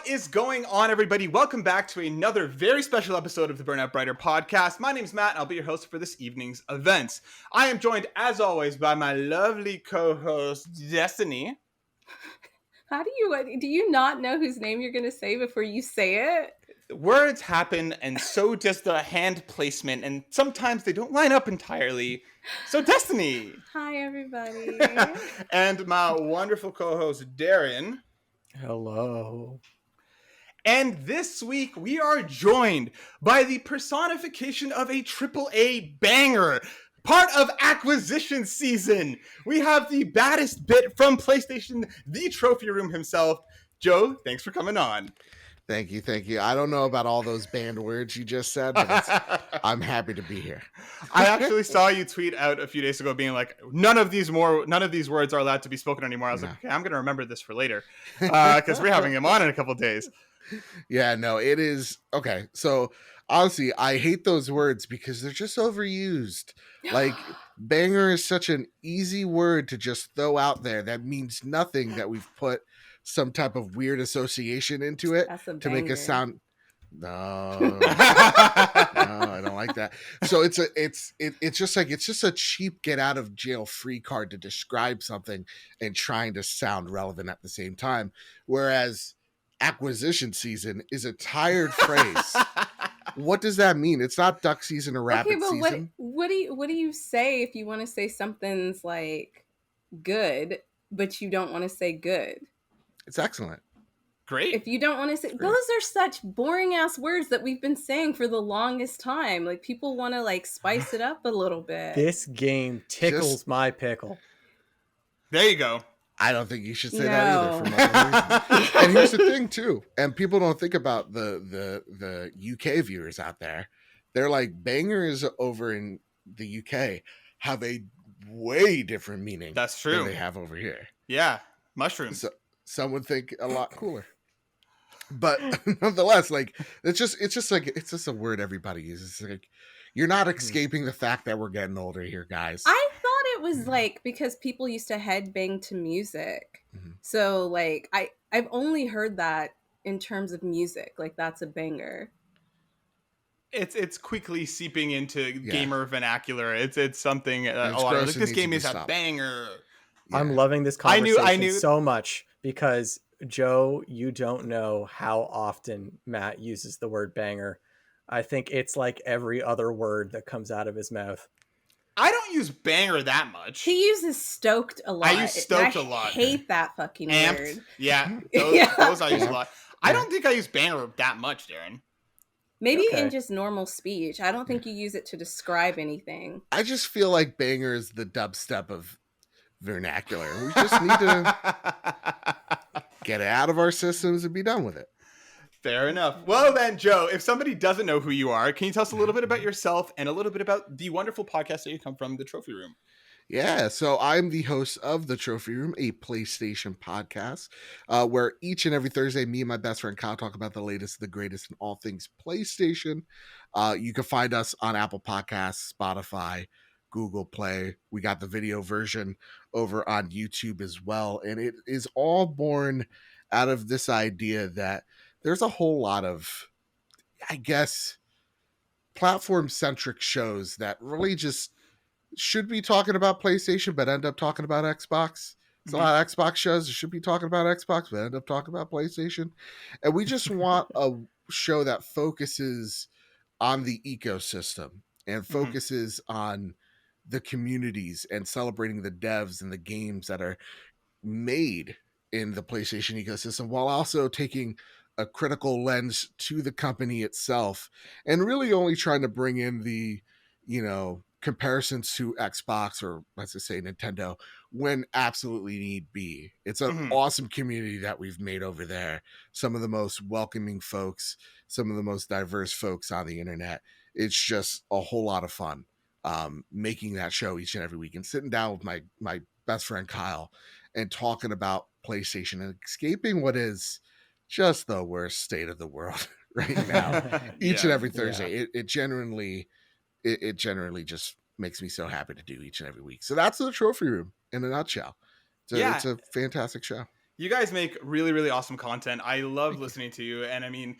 is going on, everybody? Welcome back to another very special episode of the Burnout Brighter podcast. My name's Matt, and I'll be your host for this evening's events. I am joined, as always, by my lovely co-host, Destiny. How do you not know whose name you're going to say before you say it? Words happen, and so does the hand placement, and sometimes they don't line up entirely. So, Destiny! Hi, everybody. And my wonderful co-host, Darren. Hello. And this week, we are joined by the personification of a AAA banger, part of acquisition season. We have the baddest bit from PlayStation, the trophy room himself. Joe, thanks for coming on. Thank you. I don't know about all those banned words you just said, but I'm happy to be here. I actually saw you tweet out a few days ago being like, none of these words are allowed to be spoken anymore. I was like, okay, I'm going to remember this for later because we're having him on in a couple of days. Yeah, no, it is. Okay, so honestly, I hate those words because they're just overused. Like, banger is such an easy word to just throw out there that means nothing, that we've put some type of weird association into it to make us sound. No, I don't like that. So it's just a cheap get out of jail free card to describe something and trying to sound relevant at the same time. Whereas acquisition season is a tired phrase. What does that mean? It's not duck season or rabbit season. What do you say if you want to say something's like good, but you don't want to say good? It's excellent. Great. If you don't want to say, those are such boring ass words that we've been saying for the longest time. Like, people want to like spice it up a little bit. This game tickles my pickle. There you go. I don't think you should say that either for multiple reasons. And here's the thing too, and people don't think about the UK viewers out there. They're like, bangers over in the UK have a way different meaning. That's true. Than they have over here. Yeah, mushrooms. So, some would think a lot cooler. But nonetheless, like it's just a word everybody uses. It's like, you're not escaping the fact that we're getting older here, guys. I thought it was like because people used to headbang to music. Mm-hmm. So like I've only heard that in terms of music. Like, that's a banger. It's quickly seeping into gamer vernacular. It's something a lot of like, this game is a banger. Yeah. I'm loving this conversation I knew so much because Joe, you don't know how often Matt uses the word banger. I think it's like every other word that comes out of his mouth. I don't use banger that much. He uses stoked a lot. I use stoked a lot. I hate that fucking Amped. word. Yeah, those I use a lot. I don't think I use banger that much, Darren. Maybe in just normal speech. I don't think you use it to describe anything. I just feel like banger is the dubstep of vernacular. We just need to get it out of our systems and be done with it. Fair enough. Well then, Joe, if somebody doesn't know who you are, can you tell us a little bit about yourself and a little bit about the wonderful podcast that you come from, The Trophy Room? Yeah, so I'm the host of The Trophy Room, a PlayStation podcast, where each and every Thursday, me and my best friend Kyle talk about the latest, the greatest in all things PlayStation. You can find us on Apple Podcasts, Spotify, Google Play. We got the video version over on YouTube as well. And it is all born out of this idea that there's a whole lot of, I guess, platform-centric shows that really just should be talking about PlayStation, but end up talking about Xbox. There's a lot of Xbox shows that should be talking about Xbox, but end up talking about PlayStation. And we just want a show that focuses on the ecosystem and focuses on the communities and celebrating the devs and the games that are made in the PlayStation ecosystem, while also taking a critical lens to the company itself and really only trying to bring in the, comparisons to Xbox or let's just say Nintendo when absolutely need be. It's an awesome community that we've made over there. Some of the most welcoming folks, some of the most diverse folks on the internet. It's just a whole lot of fun making that show each and every week and sitting down with my best friend Kyle and talking about PlayStation and escaping what is just the worst state of the world right now. Each and every Thursday. It generally just makes me so happy to do each and every week. So that's The Trophy Room in a nutshell. It's a fantastic show. You guys make really, really awesome content. I love listening to you. And I mean,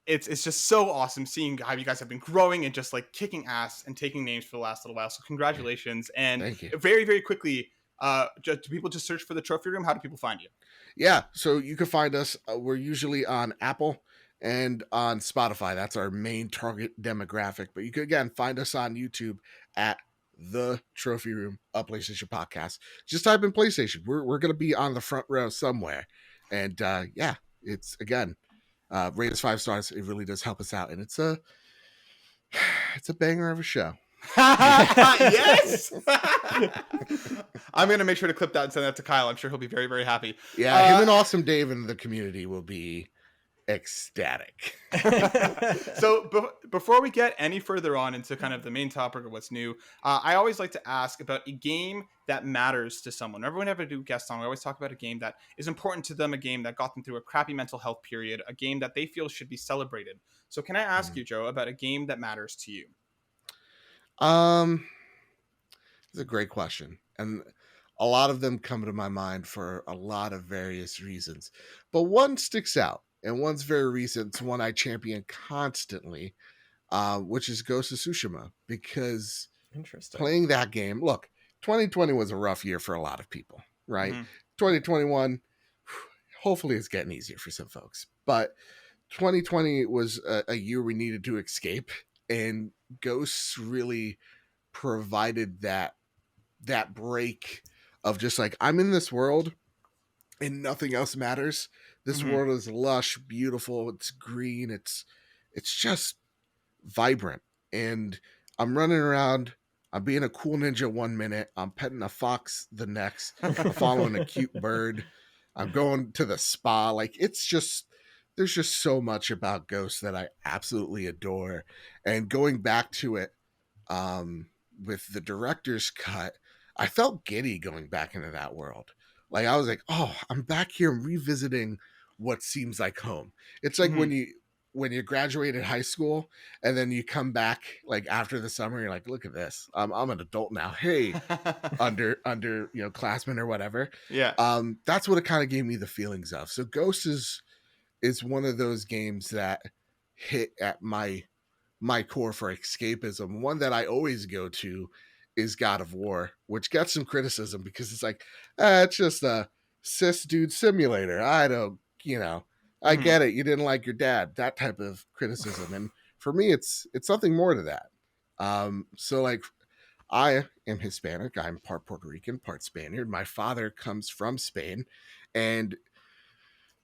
it's just so awesome seeing how you guys have been growing and just like kicking ass and taking names for the last little while. So congratulations. And Thank you. very, very quickly, do people just search for the Trophy Room? How do people find you? Yeah, so you can find us. We're usually on Apple and on Spotify. That's our main target demographic. But you can, again, find us on YouTube at The Trophy Room, a PlayStation podcast. Just type in PlayStation. We're going to be on the front row somewhere. And yeah, it's, again, rate us 5 stars. It really does help us out. And it's a banger of a show. Yes. I'm gonna make sure to clip that and send that to Kyle. I'm sure he'll be very, very happy. Yeah, him and Awesome Dave in the community will be ecstatic. So before we get any further on into kind of the main topic of what's new, I always like to ask about a game that matters to someone. Whenever I do guest on, we always talk about a game that is important to them, a game that got them through a crappy mental health period, a game that they feel should be celebrated. So can I ask you, Joe, about a game that matters to you? It's a great question. And a lot of them come to my mind for a lot of various reasons. But one sticks out, and one's very recent. It's one I champion constantly, which is Ghost of Tsushima. Because playing that game, look, 2020 was a rough year for a lot of people, right? 2021, hopefully it's getting easier for some folks. But 2020 was a year we needed to escape, and Ghosts really provided that break of just like, I'm in this world and nothing else matters. This world is lush, beautiful, it's green, it's just vibrant, and I'm running around, I'm being a cool ninja 1 minute, I'm petting a fox the next, I'm following a cute bird, I'm going to the spa. Like, it's just, there's just so much about Ghost that I absolutely adore. And going back to it, with the director's cut, I felt giddy going back into that world. Like, I was like, oh, I'm back here revisiting what seems like home. It's like when you graduated high school and then you come back like after the summer, you're like, look at this. I'm an adult now. Hey, under classmen or whatever. Yeah. That's what it kind of gave me the feelings of. So Ghost is one of those games that hit at my core for escapism. One that I always go to is God of War, which gets some criticism because it's like, it's just a cis dude simulator. I don't, I get it. You didn't like your dad, that type of criticism. And for me, it's something more to that. So like, I am Hispanic. I'm part Puerto Rican, part Spaniard. My father comes from Spain, and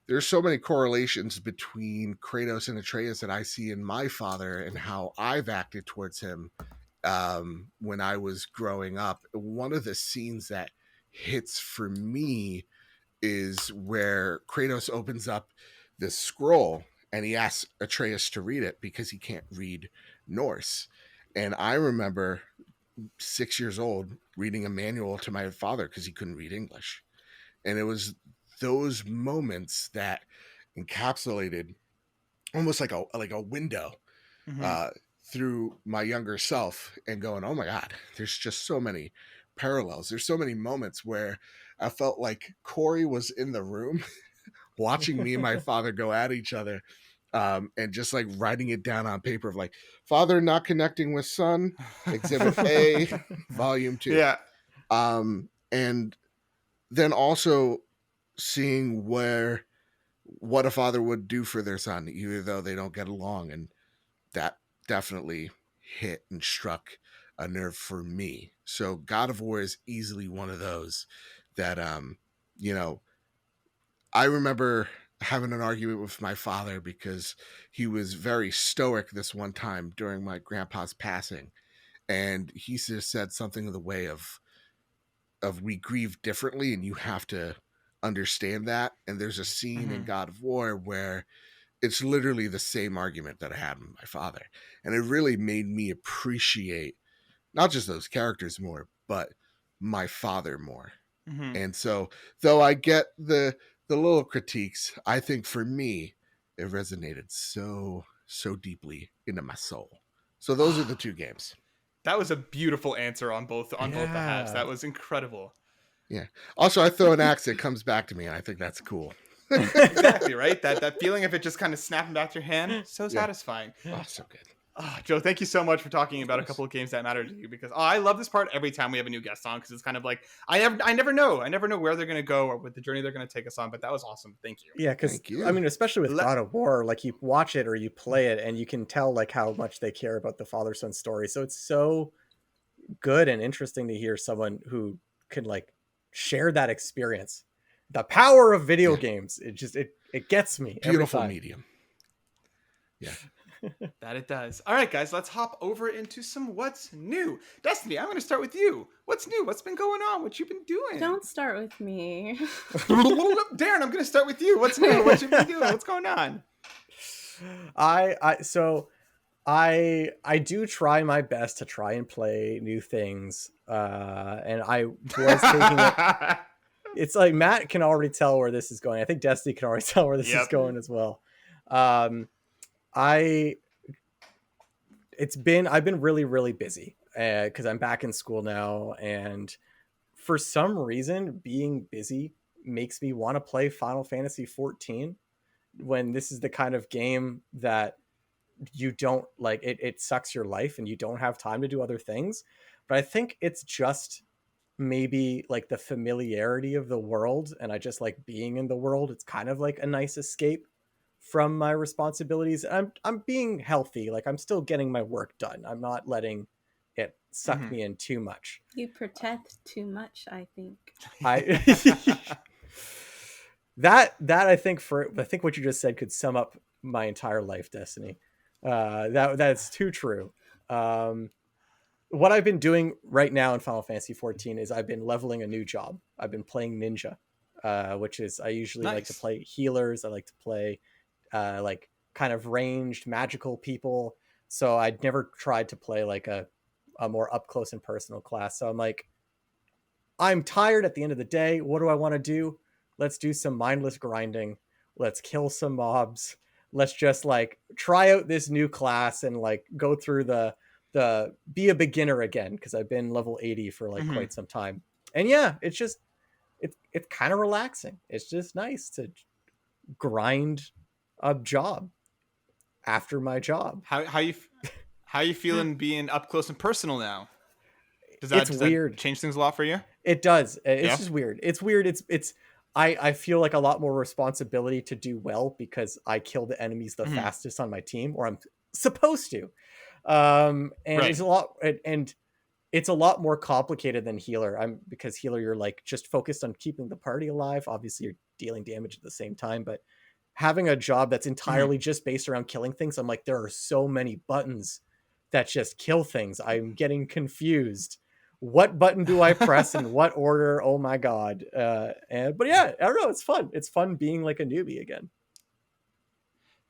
there's so many correlations between Kratos and Atreus that I see in my father and how I've acted towards him when I was growing up. One of the scenes that hits for me is where Kratos opens up this scroll and he asks Atreus to read it because he can't read Norse. And I remember 6 years old reading a manual to my father because he couldn't read English. And it was those moments that encapsulated almost like a window through my younger self, and going, oh my God, there's just so many parallels. There's so many moments where I felt like Corey was in the room watching me and my father go at each other, and just like writing it down on paper of like, father not connecting with son, exhibit A, volume 2. Yeah. And then also seeing what a father would do for their son, even though they don't get along. And that definitely hit and struck a nerve for me. So God of War is easily one of those that, I remember having an argument with my father because he was very stoic this one time during my grandpa's passing. And he just said something in the way of we grieve differently and you have to understand that. And there's a scene in God of War where it's literally the same argument that I had with my father. And it really made me appreciate not just those characters more, but my father more. And so, though I get the little critiques, I think for me, it resonated so deeply into my soul. So those are the two games. That was a beautiful answer on both the halves. That was incredible. Yeah. Also, I throw an axe, it comes back to me, and I think that's cool. Exactly, right? That feeling of it just kind of snapping back to your hand, so satisfying. Oh, so good. Oh, Joe, thank you so much for talking about a couple of games that matter to you, because I love this part every time we have a new guest on, because it's kind of like I never know where they're going to go or what the journey they're going to take us on, but that was awesome. Thank you. Yeah, because I mean, especially with God of War, like you watch it or you play it and you can tell like how much they care about the father-son story. So it's so good and interesting to hear someone who can like share that experience. The power of video games, it gets me. Beautiful medium. Yeah. That it does. All right, guys, let's hop over into some what's new. Destiny, I'm going to start with you. What's new? What's been going on? What you been doing? Don't start with me. Darren, I'm going to start with you. What's new? What you been doing? What's going on? I do try my best to try and play new things. And I was taking it. It's like Matt can already tell where this is going. I think Destiny can already tell where this is going as well. I've been really, really busy because I'm back in school now. And for some reason, being busy makes me want to play Final Fantasy 14 when this is the kind of game that you don't like. It sucks your life and you don't have time to do other things. But I think it's just maybe like the familiarity of the world, and I just like being in the world. It's kind of like a nice escape from my responsibilities. I'm being healthy. Like I'm still getting my work done. I'm not letting it suck me in too much. You protect too much, I think. That I think what you just said could sum up my entire life, Destiny. That's too true. What I've been doing right now in Final Fantasy 14 is I've been leveling a new job. I've been playing Ninja, which is I usually like to play healers. I like to play like kind of ranged magical people. So I'd never tried to play like a more up close and personal class. So I'm like, I'm tired at the end of the day. What do I want to do? Let's do some mindless grinding. Let's kill some mobs. Let's just like try out this new class and like go through the be a beginner again, because I've been level 80 for like quite some time. And yeah, it's just it's kind of relaxing. It's just nice to grind a job after my job. How you feeling being up close and personal now? Does weird. That change things a lot for you? It does. It's just weird. It's weird. I feel like a lot more responsibility to do well because I kill the enemies the fastest on my team, or I'm supposed to. It's a lot, and it's a lot more complicated than healer. Because healer, you're like just focused on keeping the party alive. Obviously, you're dealing damage at the same time, but having a job that's entirely just based around killing things, I'm like, there are so many buttons that just kill things. I'm getting confused. What button do I press in what order? Oh my god! But yeah, I don't know. It's fun. It's fun being like a newbie again.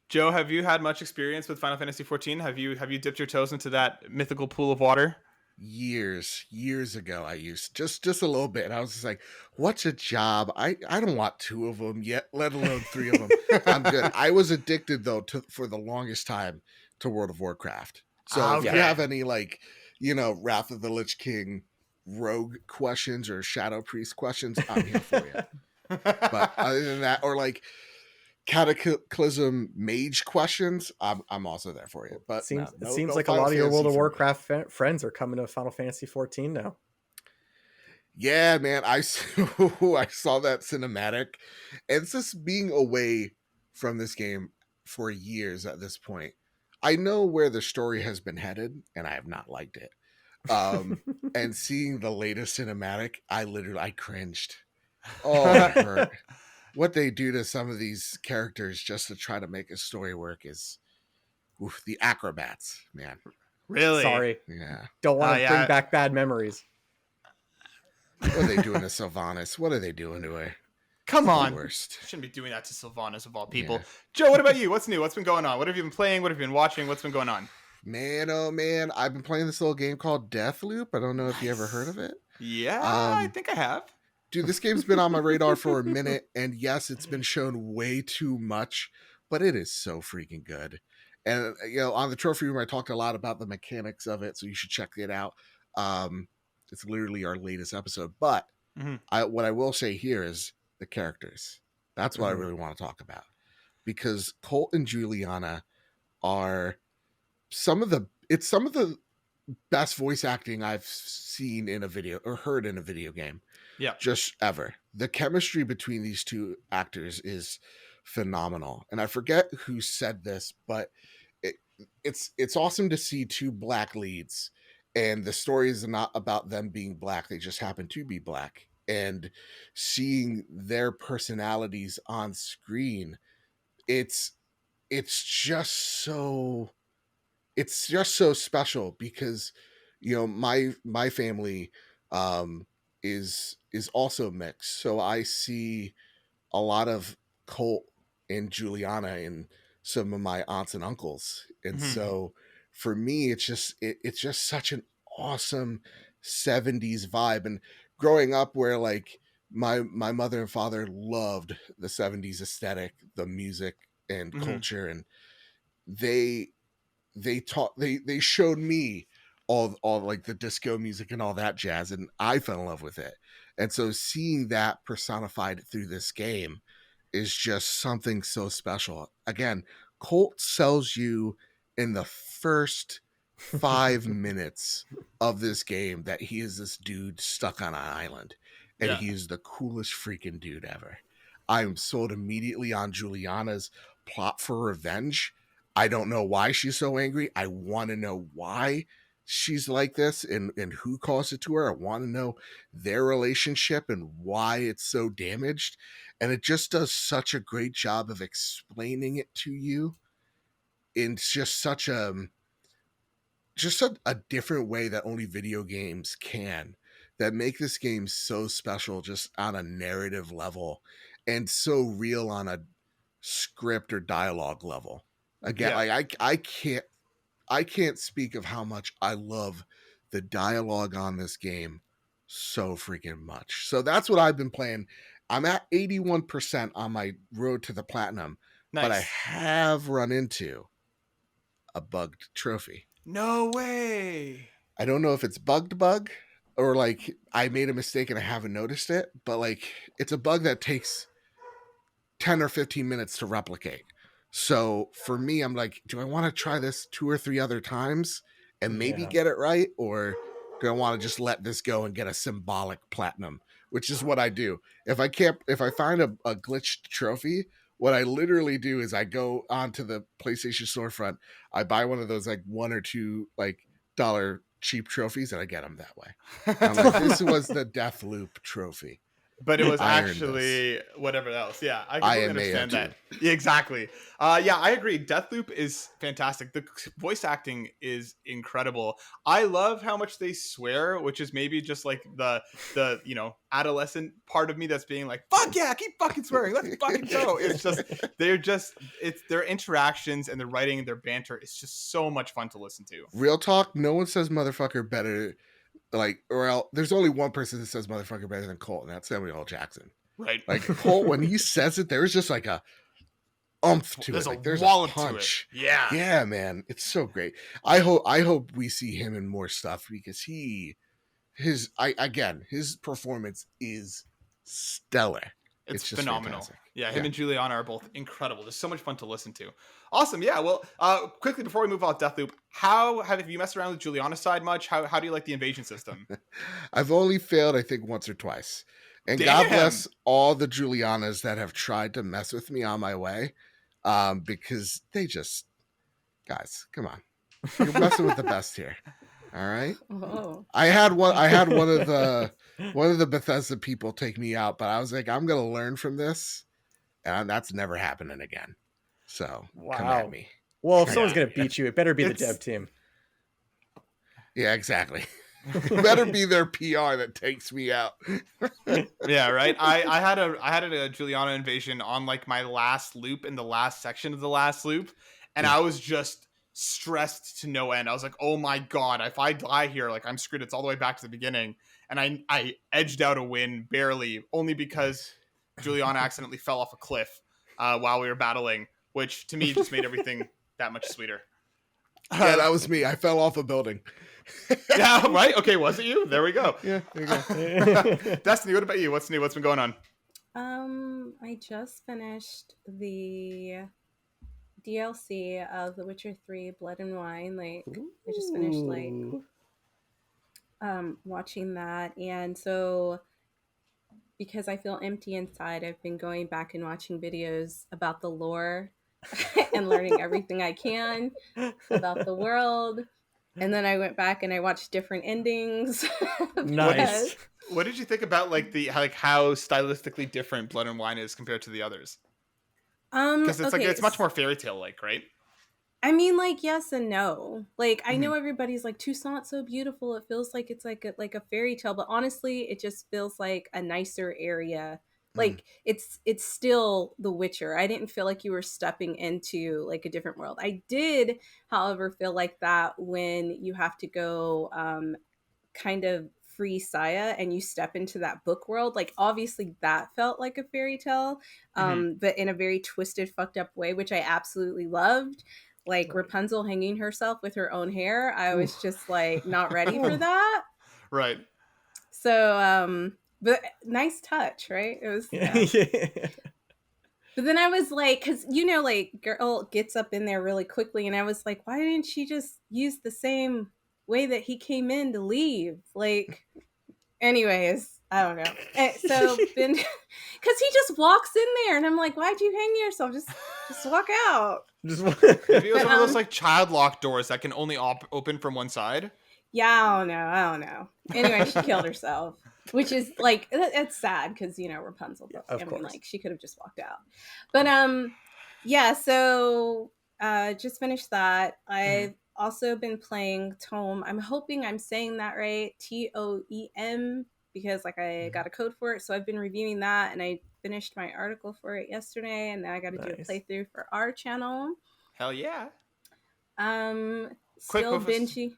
Joe, have you had much experience with Final Fantasy 14? Have you dipped your toes into that mythical pool of water? Years ago, I used just a little bit, and I was just like, "What's a job? I don't want 2 of them yet, let alone 3 of them. I'm good." I was addicted though for the longest time to World of Warcraft. So if you have any like, Wrath of the Lich King rogue questions or Shadow Priest questions, I'm here for you. But other than that, or like Cataclysm mage questions, I'm also there for you. But it seems like a lot of your World of Warcraft friends are coming to Final Fantasy 14 now. Yeah, man, I saw that cinematic, and it's just being away from this game for years at this point. I know where the story has been headed, and I have not liked it. And seeing the latest cinematic, I cringed. Oh, it hurt. What they do to some of these characters just to try to make a story work is the acrobats, man. Really? Sorry. Yeah. Don't want to bring back bad memories. What are they doing to Sylvanas? What are they doing to her? Come on. Worst. Shouldn't be doing that to Sylvanas of all people. Yeah. Joe, what about you? What's new? What's been going on? What have you been playing? What have you been watching? What's been going on? Man, oh man, I've been playing this little game called Deathloop. I don't know if you ever heard of it. Yeah, I think I have. Dude, this game's been on my radar for a minute, and yes, it's been shown way too much, but it is so freaking good. And, on the trophy room, I talked a lot about the mechanics of it, so you should check it out. It's literally our latest episode, but What I will say here is the characters. That's what I really want to talk about, because Colt and Juliana are some of the best voice acting I've seen in a video or heard in a video game. Yeah. Just ever. The chemistry between these two actors is phenomenal. And I forget who said this, but it's awesome to see two black leads, and the story is not about them being black. They just happen to be black, and seeing their personalities on screen, it's just so special, because my family is also mixed, so I see a lot of Colt and Juliana in some of my aunts and uncles, and so for me it's just such an awesome 70s vibe. And growing up where like my mother and father loved the 70s aesthetic, the music and culture, and they showed me all like the disco music and all that jazz, and I fell in love with it. And so seeing that personified through this game is just something so special. Again, Colt sells you in the first 5 minutes of this game that he is this dude stuck on an island, and he is the coolest freaking dude ever. I'm sold immediately on Juliana's plot for revenge. I don't know why she's so angry. I want to know why she's like this, and who caused it to her. I want to know their relationship and why it's so damaged. And it just does such a great job of explaining it to you in just such a different way that only video games can, that make this game so special just on a narrative level, and so real on a script or dialogue level. Again, like I can't speak of how much I love the dialogue on this game so freaking much. So that's what I've been playing. I'm at 81% on my road to the platinum, but I have run into a bugged trophy. No way. I don't know if it's bug or like I made a mistake and I haven't noticed it, but like it's a bug that takes 10 or 15 minutes to replicate. So for me, I'm like, do I want to try this 2 or 3 other times and maybe get it right? Or do I want to just let this go and get a symbolic platinum, which is what I do. If I find a glitched trophy, what I literally do is I go onto the PlayStation storefront, I buy one of those like $1 or $2 like dollar cheap trophies, and I get them that way. I'm like, this was the Deathloop trophy. But it was actually whatever else. Yeah, I can understand that. Yeah, exactly. Yeah, I agree. Deathloop is fantastic. The voice acting is incredible. I love how much they swear, which is maybe just like the adolescent part of me that's being like, fuck yeah, keep fucking swearing. Let's fucking go. It's just it's their interactions and their writing and their banter is just so much fun to listen to. Real talk, no one says motherfucker better. Like, there's only one person that says motherfucker better than Colt, and that's Samuel L. Jackson. Right. Like, Colt, when he says it, there's just like a oomph to it. Like, there's a punch. Yeah. Yeah, man. It's so great. I hope we see him in more stuff, because his performance is stellar. It's just phenomenal. Fantastic. Yeah, him and Juliana are both incredible. They're so much fun to listen to. Awesome. Yeah. Well, quickly before we move on, Deathloop, have you messed around with Juliana's side much? How do you like the invasion system? I've only failed, I think, once or twice. And Damn. God bless all the Julianas that have tried to mess with me on my way, because they just, guys, come on, you're messing with the best here. All right. Oh. I had one of the Bethesda people take me out, but I was like, I'm gonna learn from this, and that's never happening again. So come at me. Well, if someone's gonna beat you, it better be the dev team. Yeah, exactly. It better be their PR that takes me out. Yeah, right. I had a Juliana invasion on like my last loop in the last section of the last loop, and I was just stressed to no end. I was like, oh my god, if I die here, like I'm screwed. It's all the way back to the beginning. And I edged out a win barely, only because Juliana accidentally fell off a cliff while we were battling, which to me just made everything that much sweeter. Yeah, that was me. I fell off a building. Yeah, right? Okay, was it you? There we go. Yeah, there you go. Destiny, what about you? What's new? What's been going on? I just finished the DLC of The Witcher 3 Blood and Wine. Like, I just finished, like, watching that. And so, because I feel empty inside, I've been going back and watching videos about the lore and learning everything I can about the world. And then I went back and I watched different endings. Nice. What did you think about like how stylistically different Blood and Wine is compared to the others? Because it's like it's much more fairy tale like, right? I mean, like, yes and no. Like, I know everybody's like, Toussaint's so beautiful. It feels like it's like a fairy tale, but honestly, it just feels like a nicer area. Like, it's still The Witcher. I didn't feel like you were stepping into like a different world. I did, however, feel like that when you have to go kind of free Saya and you step into that book world. Like, obviously that felt like a fairy tale, but in a very twisted, fucked up way, which I absolutely loved. Like Rapunzel hanging herself with her own hair. I was just like not ready for that. Right. So, but nice touch, right? It was. But then I was like, because like girl gets up in there really quickly, and I was like, why didn't she just use the same way that he came in to leave? Like, anyways, I don't know. So then, because he just walks in there, and I'm like, why'd you hang yourself? Just walk out. Maybe it was one of those like child lock doors that can only open from one side. Yeah, I don't know. Anyway, she killed herself, which is like it's sad because Rapunzel. I mean, like she could have just walked out. But yeah. So just finished that. I've also been playing Tome. I'm hoping I'm saying that right. TOEM, because like I got a code for it. So I've been reviewing that, and I finished my article for it yesterday, and now I got to do a playthrough for our channel. Hell yeah. Still binging.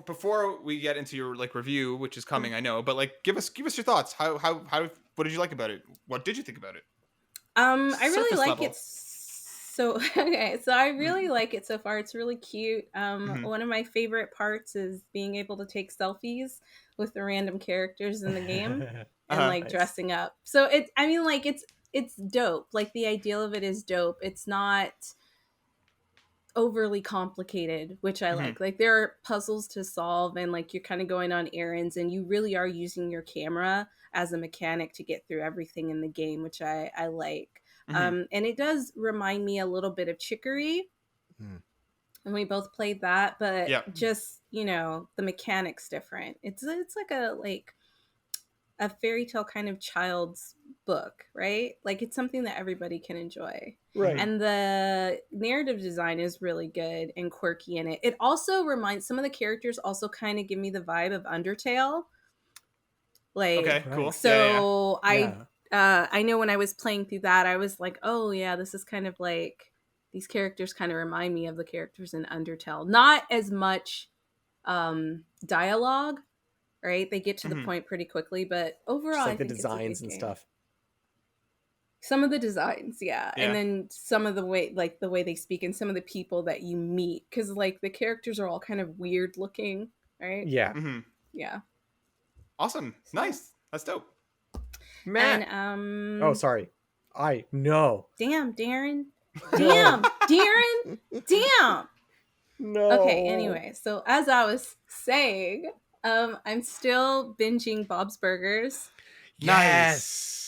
Before we get into your like review, which is coming, I know, but like give us your thoughts. How what did you like about it? What did you think about it? I really like it. So I really like it so far. It's really cute. One of my favorite parts is being able to take selfies with the random characters in the game and like dressing up. So it's dope. Like the ideal of it is dope. It's not overly complicated, which I like. Like there are puzzles to solve, and like you're kind of going on errands, and you really are using your camera as a mechanic to get through everything in the game, which I like. And it does remind me a little bit of Chicory, and we both played that, but just the mechanics different. It's like a fairy tale kind of child's book, right? Like it's something that everybody can enjoy. Right. And the narrative design is really good and quirky in it. It also reminds, some of the characters also kind of give me the vibe of Undertale. Like, okay, cool. So I know when I was playing through that, I was like, oh yeah, this is kind of like, these characters kind of remind me of the characters in Undertale. Not as much dialogue, right? They get to the point pretty quickly, but overall, just like I think the designs and stuff. Some of the designs, yeah, and then some of the way, like the way they speak, and some of the people that you meet, because like the characters are all kind of weird looking, right? Yeah, yeah. Awesome, nice, that's dope. Matt. And, oh, sorry. I know. Damn, Darren. Damn, Darren. Damn. No. Okay. Anyway, so as I was saying, I'm still binging Bob's Burgers. Yes.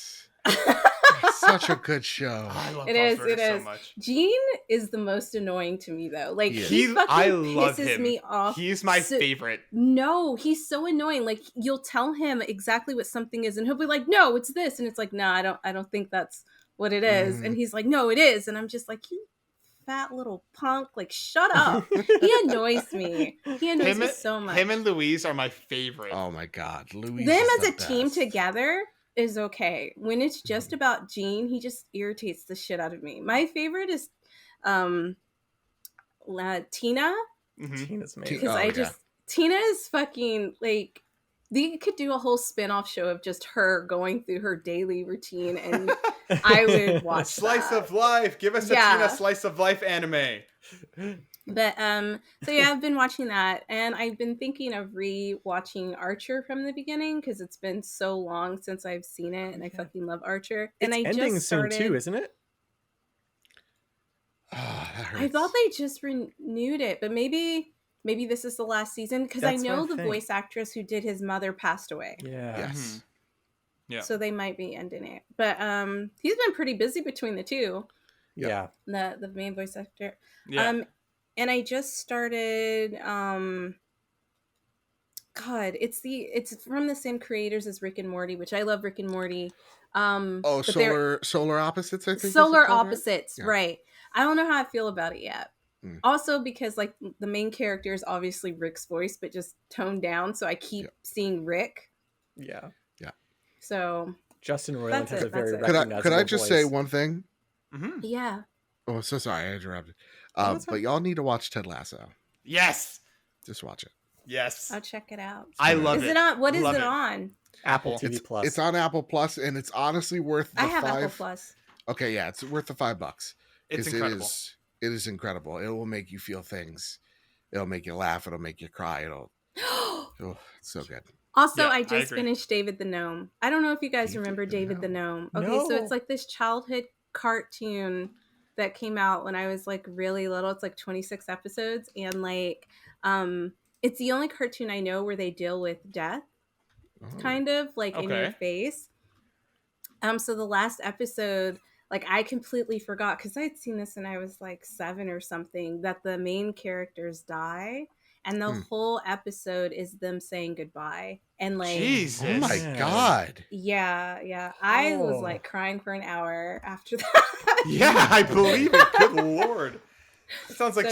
Such a good show. I love Bob's Burgers so much. Gene is the most annoying to me though. Like I love pisses him. Me off. He's my favorite. No, he's so annoying. Like you'll tell him exactly what something is, and he'll be like, "No, it's this," and it's like, "No, I don't think that's what it is." And he's like, "No, it is," and I'm just like, "You fat little punk! Like, shut up!" He annoys me. He annoys me so much. Him and Louise are my favorite. Oh my god, Louise. Them as a team together is okay. When it's just about Gene, he just irritates the shit out of me. My favorite is Tina. Tina's amazing. Because Tina is fucking like, they could do a whole spin-off show of just her going through her daily routine, and I would watch Slice of life. Give us a Tina slice of life anime. But so yeah, I've been watching that, and I've been thinking of re-watching Archer from the beginning because it's been so long since I've seen it, and I fucking love Archer. And it's I ending just started soon too, isn't it? Oh, that hurts. I thought they just renewed it, but maybe this is the last season because I know the voice actress who did his mother passed away. Yeah. Yes. Mm-hmm. Yeah. So they might be ending it. But he's been pretty busy between the two. Yeah. The main voice actor. Yeah. And I just started God, it's from the same creators as Rick and Morty, which I love Rick and Morty. Solar Opposites, I think. Solar Opposites, right? I don't know how I feel about it yet. Also because like the main character is obviously Rick's voice, but just toned down, so I keep seeing Rick. Yeah. Yeah. So Justin Roiland has a very recognizable Could I just say one thing? Mm-hmm. Yeah. Oh, so sorry, I interrupted. But y'all need to watch Ted Lasso. Yes. Just watch it. Yes. I'll check it out. I love it. Is it on? What is it on? Apple TV Plus. It's on Apple Plus, and it's honestly worth the I have $5. Apple Plus. Okay, yeah, it's worth the $5. It's incredible. It is incredible. It will make you feel things. It'll make you laugh. It'll make you cry. It's so good. Also, I just finished David the Gnome. I don't know if you guys remember David the Gnome. Okay, so it's like this childhood cartoon that came out when I was like really little. It's like 26 episodes, and like it's the only cartoon I know where they deal with death, kind of like in your face. So the last episode, like I completely forgot because I'd seen this when I was like 7 or something, that the main characters die. And the whole episode is them saying goodbye. And like, Jesus. Oh my God. Yeah. I was like crying for an hour after that. Yeah, I believe it. Good Lord. It sounds like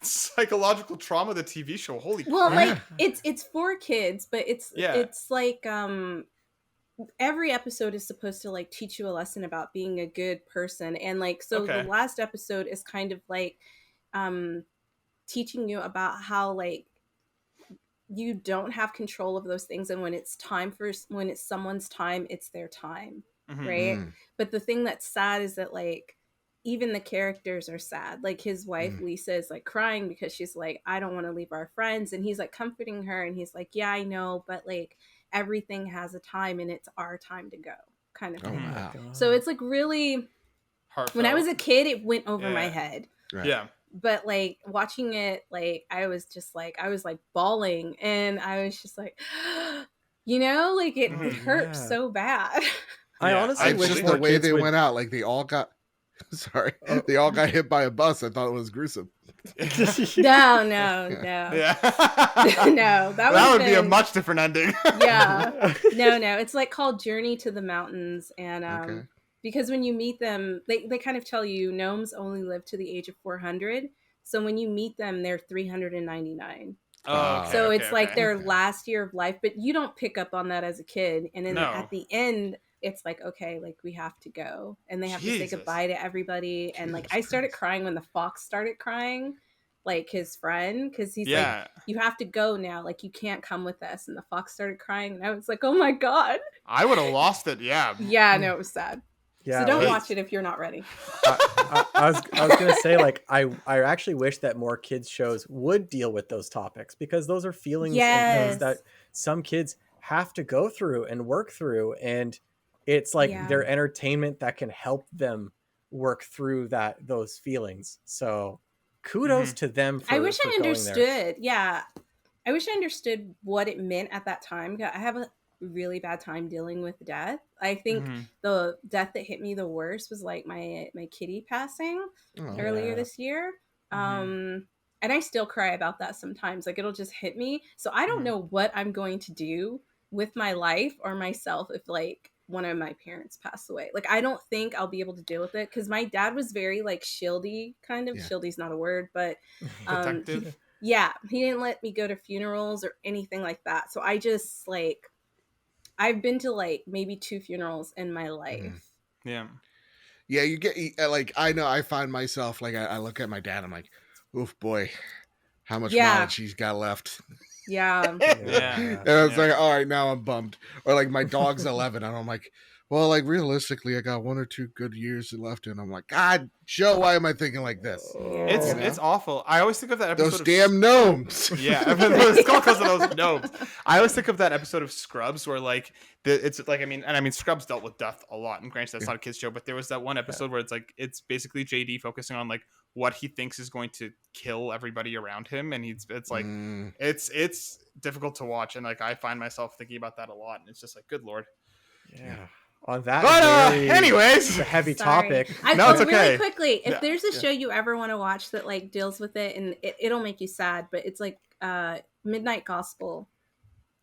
psychological trauma, the TV show. Holy crap. Well, like it's for kids, but it's like every episode is supposed to like teach you a lesson about being a good person. And like the last episode is kind of like teaching you about how like you don't have control of those things, and when it's someone's time, it's their time, right? But the thing that's sad is that like even the characters are sad. Like his wife Lisa is like crying because she's like, I don't want to leave our friends, and he's like comforting her, and he's like, yeah, I know, but like everything has a time, and it's our time to go, kind of thing. Wow. So it's like really heartfelt. When I was a kid, it went over my head. Right. Yeah. But like watching it, like I was like bawling, and I was just like, you know, like it hurt so bad. I honestly wish just the way they went out, like they all got they all got hit by a bus. I thought it was gruesome. No. Yeah. No, that would be a much different ending. Yeah. No. It's like called Journey to the Mountains, and because when you meet them, they kind of tell you gnomes only live to the age of 400. So when you meet them, they're 399. So it's like their last year of life, but you don't pick up on that as a kid. And then at the end, it's like, okay, like we have to go. And they have to say goodbye to everybody. And like I started crying when the fox started crying, like his friend, because he's like, you have to go now. Like you can't come with us. And the fox started crying. And I was like, oh my God. I would have lost it. Yeah. Yeah, no, it was sad. Yeah, so don't watch it if you're not ready. I was gonna say, like, I actually wish that more kids shows would deal with those topics, because those are feelings and things that some kids have to go through and work through, and it's like their entertainment that can help them work through those feelings. So kudos to them. I wish I understood. Yeah, I wish I understood what it meant at that time. I have a really bad time dealing with death. I think the death that hit me the worst was like my kitty passing earlier this year. And I still cry about that sometimes. Like it'll just hit me. So I don't know what I'm going to do with my life or myself if like one of my parents pass away. Like I don't think I'll be able to deal with it, because my dad was very like shieldy, kind of. Shieldy's not a word, but protective. He didn't let me go to funerals or anything like that. So I just like I've been to like maybe 2 funerals in my life. Yeah, you get like, I know I find myself like I look at my dad, I'm like, oof, boy, how much knowledge he's got left. Yeah. And it's like, all right, now I'm bummed. Or like my dog's 11 and I'm like, Well, like realistically, I got 1 or 2 good years left, and I'm like, God, Joe, why am I thinking like this? It's awful. I always think of that episode. Those damn gnomes. Yeah, it's called because of those gnomes. I always think of that episode of Scrubs where like it's like I mean Scrubs dealt with death a lot, and granted that's not a kids show, but there was that one episode where it's like it's basically JD focusing on like what he thinks is going to kill everybody around him, and it's like it's difficult to watch, and like I find myself thinking about that a lot, and it's just like good lord. Yeah. On that, but anyways, a heavy topic. No, it's okay. Really quickly, if there's a show you ever want to watch that like deals with it, and it'll make you sad, but it's like Midnight Gospel.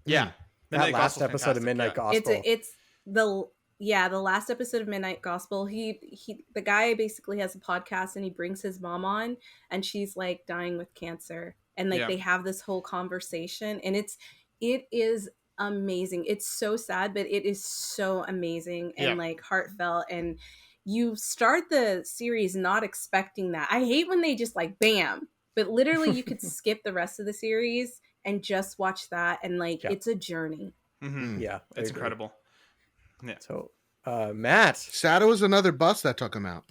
Yeah, that last episode of Midnight Gospel. It's the last episode of Midnight Gospel. The guy basically has a podcast, and he brings his mom on, and she's like dying with cancer, and like they have this whole conversation, and it is amazing. It's so sad, but it is so amazing and like heartfelt, and you start the series not expecting that. I hate when they just like bam, but literally you could skip the rest of the series and just watch that, and like it's a journey. Yeah, it's incredible. Yeah. So Matt, Sato was another bus that took him out.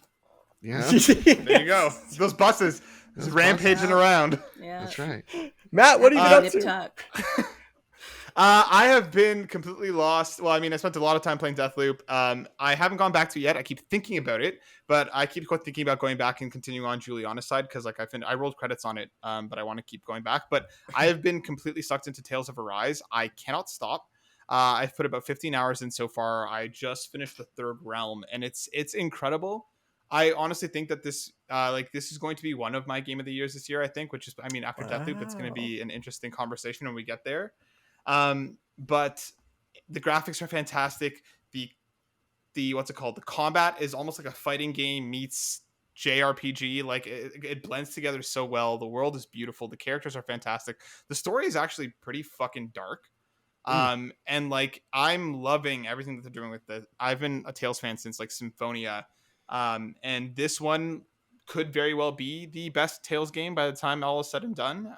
Yeah. There you go. Those buses rampaging around. Yeah, that's right. Matt, what have you been up to? I have been completely lost. Well, I mean, I spent a lot of time playing Deathloop. I haven't gone back to it yet. I keep thinking about it, but I keep thinking about going back and continuing on Juliana's side because, like, I rolled credits on it, but I want to keep going back. But I have been completely sucked into Tales of Arise. I cannot stop. I've put about 15 hours in so far. I just finished the 3rd realm, and it's incredible. I honestly think that this is going to be one of my game of the years this year. I think, which is, I mean, after Deathloop, it's going to be an interesting conversation when we get there. But the graphics are fantastic. The what's it called? The combat is almost like a fighting game meets JRPG. Like it blends together so well. The world is beautiful. The characters are fantastic. The story is actually pretty fucking dark. And like I'm loving everything that they're doing with it. I've been a Tales fan since like Symphonia. And this one could very well be the best Tales game by the time all is said and done.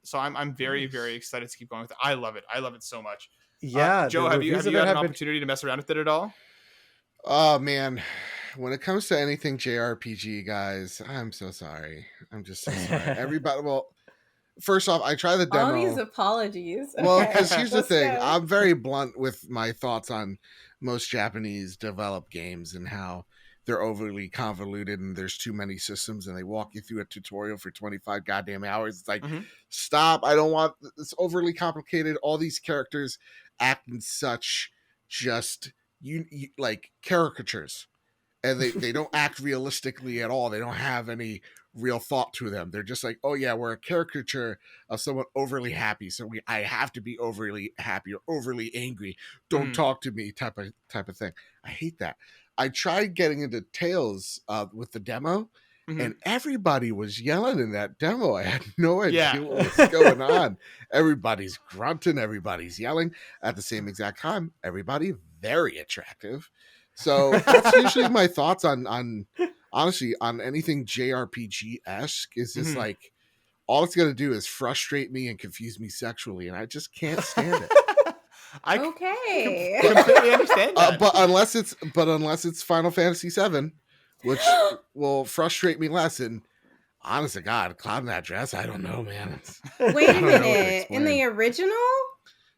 So I'm very, very excited to keep going with it. I love it. I love it so much. Yeah. Joe, have you had an opportunity to mess around with it at all? Oh man, when it comes to anything JRPG, guys, I'm so sorry. I'm just so sorry. Everybody, well, first off, I try the demo. All these apologies. Well, because here's the thing. I'm very blunt with my thoughts on most Japanese developed games and how they're overly convoluted and there's too many systems and they walk you through a tutorial for 25 goddamn hours. It's like, stop. I don't want it's overly complicated. All these characters act in such just you like caricatures, and they don't act realistically at all. They don't have any real thought to them. They're just like, oh yeah, we're a caricature of someone overly happy, so I have to be overly happy or overly angry. Don't talk to me type of thing. I hate that. I tried getting into Tales with the demo, and everybody was yelling in that demo. I had no idea what was going on. Everybody's grunting, everybody's yelling at the same exact time. Everybody very attractive. So that's usually my thoughts on honestly on anything JRPG-esque. Is just like all it's gonna do is frustrate me and confuse me sexually, and I just can't stand it. I completely understand that. But unless it's Final Fantasy VII, which will frustrate me less. And honest to God, Cloud in that dress, I don't know, man. Wait a minute, in the original?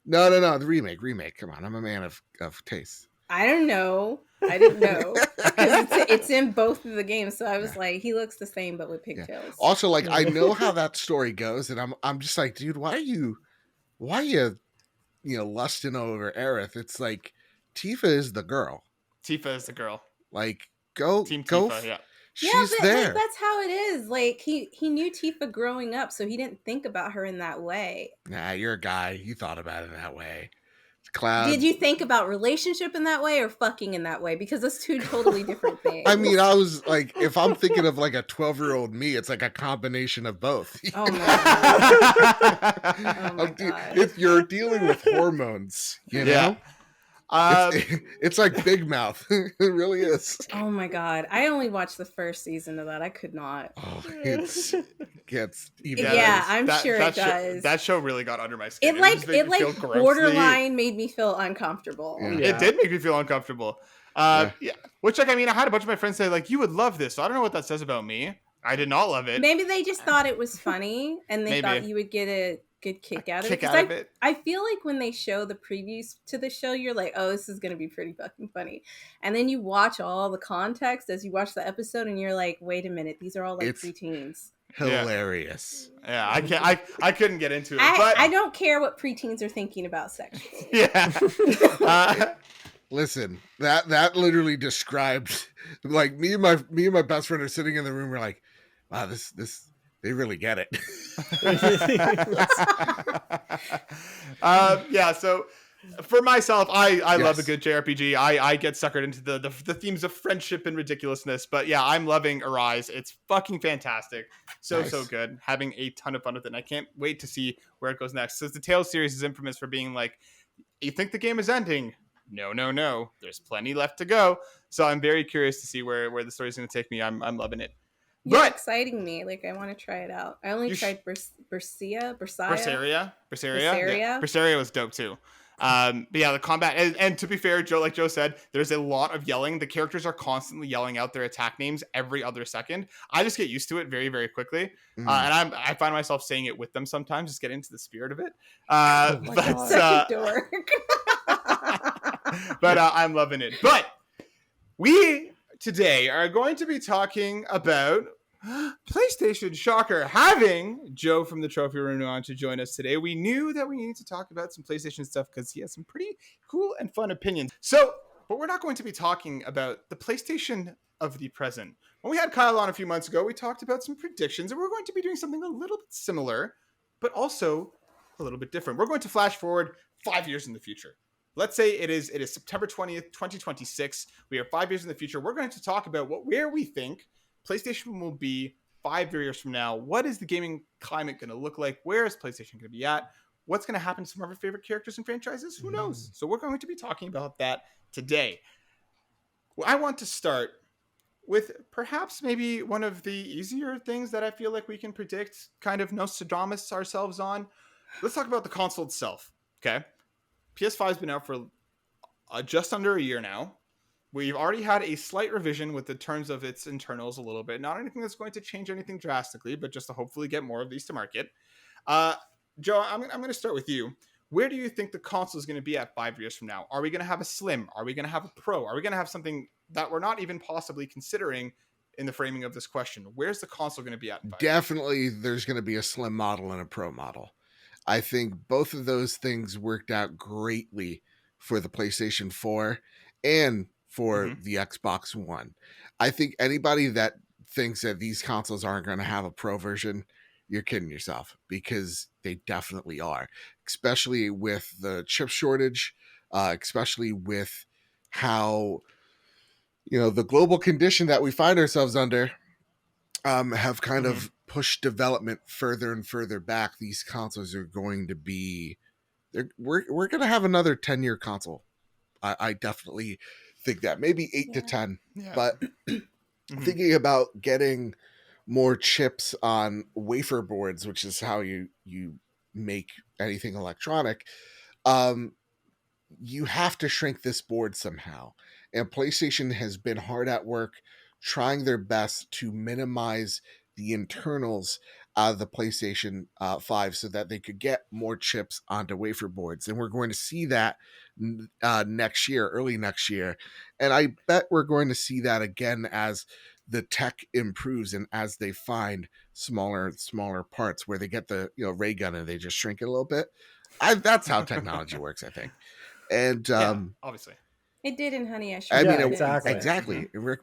No, the remake. Come on, I'm a man of taste. I don't know. I didn't know because it's in both of the games, so I was like, he looks the same but with pigtails. Yeah. Also, like I know how that story goes, and I'm just like, dude, why are you lusting over Aerith? It's like Tifa is the girl. Like go Team go. Tifa, yeah. She's but there. like, that's how it is. Like he knew Tifa growing up, so he didn't think about her in that way. Nah, you're a guy. You thought about it in that way. Cloud. Did you think about relationship in that way or fucking in that way? Because it's two totally different things. I mean, I was like, if I'm thinking of like a 12-year-old me, it's like a combination of both. Oh my god! If you're dealing with hormones, you know. It's like Big Mouth. It really is. Oh my god! I only watched the first season of that. I could not. Oh, it gets even. Yeah, I'm sure it does. That show really got under my skin. It borderline made me feel uncomfortable. Yeah. It did make me feel uncomfortable. Yeah. Which, like, I mean, I had a bunch of my friends say, like, you would love this. So I don't know what that says about me. I did not love it. Maybe they just thought it was funny and they thought you would get a good kick out of it. I feel like when they show the previews to the show, you're like, oh, this is going to be pretty fucking funny. And then you watch all the context as you watch the episode and you're like, wait a minute, these are all like preteens. Hilarious. Yeah, I couldn't get into it. But I don't care what preteens are thinking about sexually. Yeah. Listen, that literally described, like, me and my best friend are sitting in the room. We're like, wow, this they really get it. Yeah. So for myself, I love a good JRPG. I get suckered into the themes of friendship and ridiculousness. But yeah, I'm loving Arise. It's fucking fantastic. So good. Having a ton of fun with it. And I can't wait to see where it goes next. So the Tales series is infamous for being like, you think the game is ending? No. There's plenty left to go. So I'm very curious to see where the story's going to take me. I'm loving it. You're exciting me. Like, I want to try it out. I only tried Berseria. Yeah. Berseria was dope too. But yeah, the combat, and to be fair, like Joe said, there's a lot of yelling. The characters are constantly yelling out their attack names every other second. I just get used to it very, very quickly. And I find myself saying it with them sometimes, just get into the spirit of it. Such a dork. But I'm loving it. But we today are going to be talking about PlayStation. Shocker. Having Joe from the Trophy Room on to join us today, we knew that we needed to talk about some PlayStation stuff because he has some pretty cool and fun opinions. So, but we're not going to be talking about the PlayStation of the present. When we had Kyle on a few months ago, we talked about some predictions, and we're going to be doing something a little bit similar, but also a little bit different. We're going to flash forward 5 years in the future. Let's say it is September 20th, 2026. We are 5 years in the future. We're going to talk about where we think PlayStation will be 5 years from now. What is the gaming climate going to look like? Where is PlayStation going to be at? What's going to happen to some of our favorite characters and franchises? Who knows? So we're going to be talking about that today. Well, I want to start with perhaps maybe one of the easier things that I feel like we can predict, kind of Nostradamus ourselves on. Let's talk about the console itself, okay? PS5 has been out for just under a year now. We've already had a slight revision with the terms of its internals a little bit. Not anything that's going to change anything drastically, but just to hopefully get more of these to market. Joe, I'm going to start with you. Where do you think the console is going to be at 5 years from now? Are we going to have a Slim? Are we going to have a Pro? Are we going to have something that we're not even possibly considering in the framing of this question? Where's the console going to be at? Definitely there's going to be a Slim model and a Pro model. I think both of those things worked out greatly for the PlayStation 4 and for the Xbox One. I think anybody that thinks that these consoles aren't going to have a Pro version, you're kidding yourself, because they definitely are, especially with the chip shortage, especially with how, the global condition that we find ourselves under have kind of pushed development further and further back. These consoles are going to be, we're going to have another 10-year console. I definitely think that, maybe 8 to 10, but thinking about getting more chips on wafer boards, which is how you make anything electronic, you have to shrink this board somehow. And PlayStation has been hard at work trying their best to minimize the internals out of the PlayStation 5 so that they could get more chips onto wafer boards. And we're going to see that next year, early next year. And I bet we're going to see that again as the tech improves and as they find smaller parts where they get the ray gun and they just shrink it a little bit. That's how technology works, I think. And obviously. It did in Honey, I Shrunk It. Exactly. Rick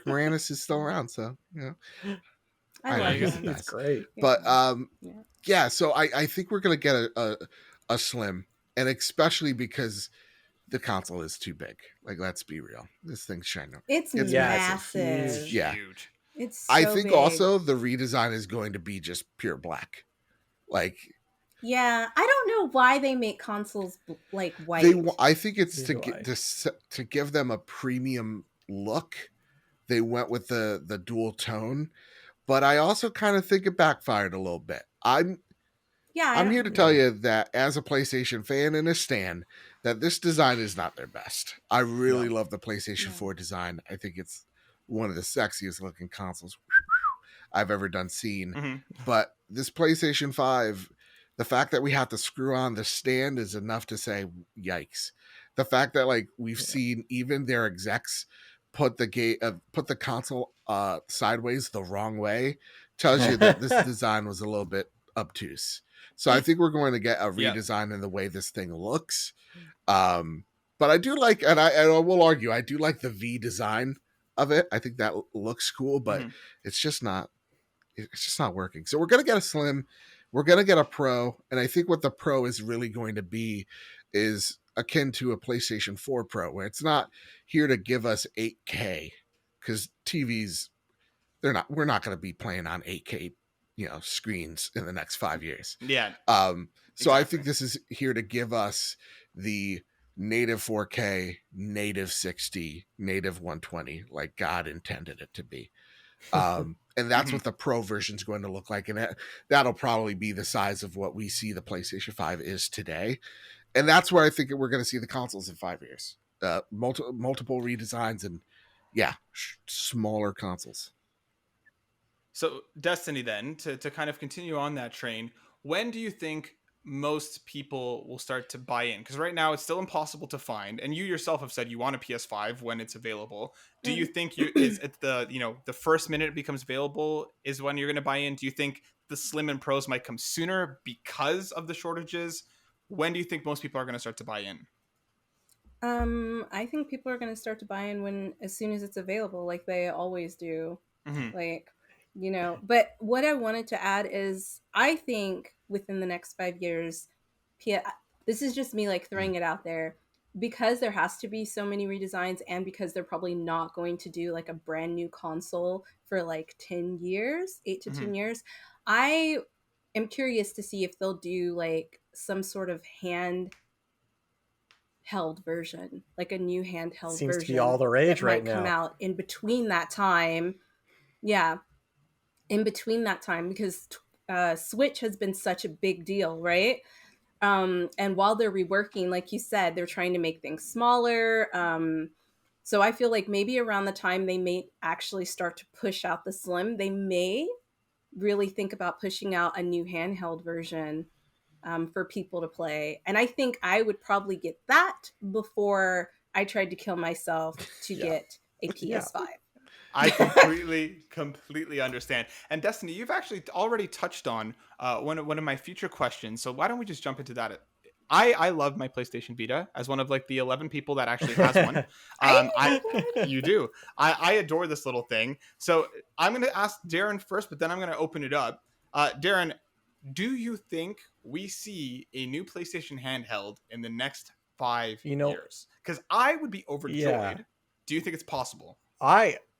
Moranis is still around, so I like him. That's great. But so I think we're gonna get a Slim, and especially because the console is too big. Like, let's be real, this thing's shiny. It's massive. It's huge. It's so I think big. also the redesign is going to be just pure black. Like, Yeah, I don't know why they make consoles like white. I think it's to give them a premium look. They went with the dual tone, but I also kind of think it backfired a little bit. I'm here to tell you that as a PlayStation fan and a stan, that this design is not their best. I really love the PlayStation 4 design. I think it's one of the sexiest looking consoles I've ever seen. Mm-hmm. But this PlayStation 5, the fact that we have to screw on the stand is enough to say, yikes. The fact that like we've seen even their execs put the console sideways the wrong way tells you that this design was a little bit obtuse. So I think we're going to get a redesign in the way this thing looks. But I do like, and I will argue, I do like the V design of it. I think that looks cool, but it's just not working. So we're going to get a Slim, we're going to get a Pro, and I think what the Pro is really going to be is akin to a PlayStation 4 Pro, where it's not here to give us 8K, because TVs, we're not going to be playing on 8K, screens in the next 5 years. Yeah. So exactly. I think this is here to give us the native 4K, native 60, native 120, like God intended it to be. And that's what the Pro version is going to look like. And that'll probably be the size of what we see the PlayStation 5 is today. And that's where I think we're going to see the consoles in 5 years. Multiple redesigns and smaller consoles. So Destiny, then, to kind of continue on that train, when do you think most people will start to buy in? Because right now it's still impossible to find, and you yourself have said you want a PS5 when it's available. Do you think is it the first minute it becomes available is when you're going to buy in? Do you think the Slim and Pros might come sooner because of the shortages? When do you think most people are going to start to buy in? I think people are going to start to buy in as soon as it's available, like they always do. But what I wanted to add is I think within the next 5 years, this is just me like throwing it out there, because there has to be so many redesigns, and because they're probably not going to do like a brand new console for like 10 years, 8 to 10 years. I am curious to see if they'll do like some sort of handheld version, like a new handheld Seems version. to be all the rage that right might come out in between that time. Yeah. In between that time, because Switch has been such a big deal, right? And while they're reworking, like you said, they're trying to make things smaller. So I feel like maybe around the time they may actually start to push out the Slim, they may really think about pushing out a new handheld version for people to play. And I think I would probably get that before I tried to kill myself to get a PS5. I completely understand. And Destiny, you've actually already touched on one of my future questions. So why don't we just jump into that? I love my PlayStation Vita as one of like the 11 people that actually has one. You do. I adore this little thing. So I'm going to ask Darren first, but then I'm going to open it up. Darren, do you think we see a new PlayStation handheld in the next 5 years? Because I would be overjoyed. Yeah. Do you think it's possible?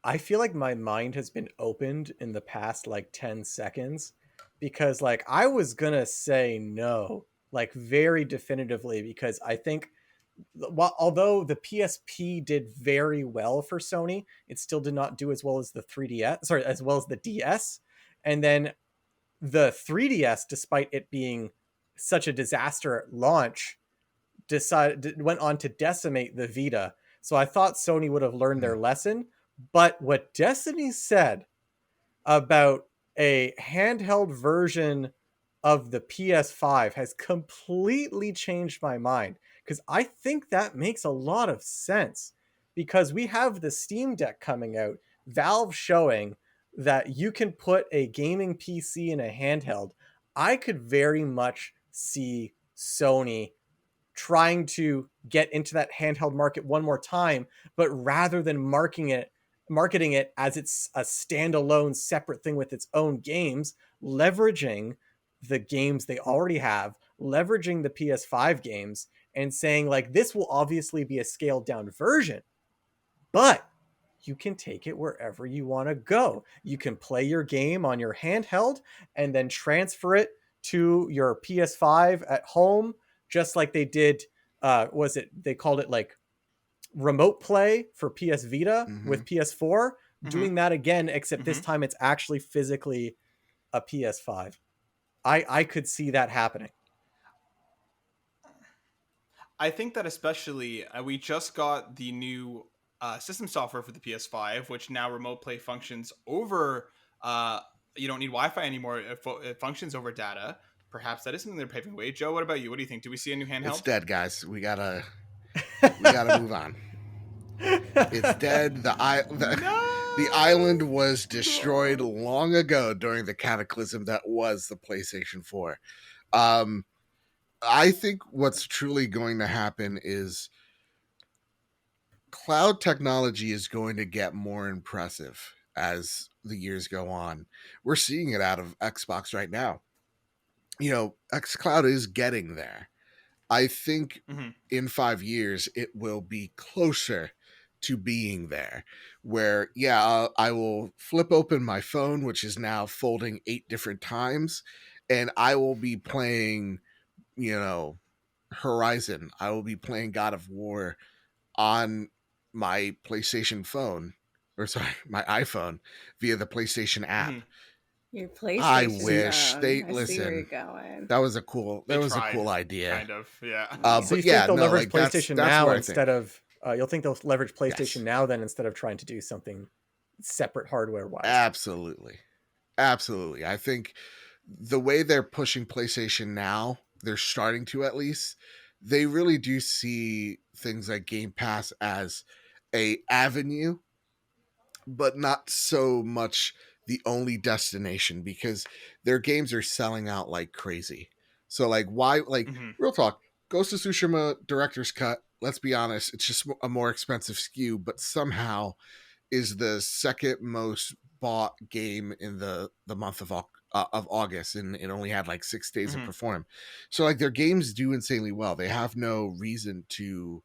I feel like my mind has been opened in the past like 10 seconds, because like I was gonna say no, like very definitively, because I think although the PSP did very well for Sony, it still did not do as well as the 3DS, as well as the DS. And then the 3DS, despite it being such a disaster at launch, went on to decimate the Vita. So I thought Sony would have learned their lesson. But what Destiny said about a handheld version of the PS5 has completely changed my mind, because I think that makes a lot of sense, because we have the Steam Deck coming out, Valve showing that you can put a gaming PC in a handheld. I could very much see Sony trying to get into that handheld market one more time, but rather than marketing it as it's a standalone separate thing with its own games, leveraging the games they already have, leveraging the PS5 games, and saying like, this will obviously be a scaled down version, but you can take it wherever you want to go. You can play your game on your handheld and then transfer it to your PS5 at home, just like they did. They called it like remote play for PS Vita with PS4, doing that again, except this time it's actually physically a PS5. I could see that happening. I think that especially we just got the new system software for the PS5, which now remote play functions over. You don't need Wi-Fi anymore. It functions over data. Perhaps that is something they're paving the way. Joe, what about you? What do you think? Do we see a new handheld? It's dead, guys. We gotta move on. It's dead. The island was destroyed long ago during the cataclysm that was the PlayStation 4. I think what's truly going to happen is cloud technology is going to get more impressive as the years go on. We're seeing it out of Xbox right now. xCloud is getting there. I think in 5 years, it will be closer to being there, where, I will flip open my phone, which is now folding 8 different times, and I will be playing, Horizon. I will be playing God of War on my PlayStation phone, my iPhone via the PlayStation app. Your PlayStation. I wish they listen. listen. Where you're going. That was a cool idea. Kind of, yeah. So you think they'll leverage PlayStation now instead of you'll think they'll leverage PlayStation now then instead of trying to do something separate hardware wise. Absolutely. I think the way they're pushing PlayStation now, they're starting to, at least, they really do see things like Game Pass as a avenue, but not so much the only destination, because their games are selling out like crazy. So why, real talk, Ghost of Tsushima Director's Cut, let's be honest, it's just a more expensive SKU, but somehow is the second most bought game in the month of August, and it only had 6 days to perform. So their games do insanely well. They have no reason to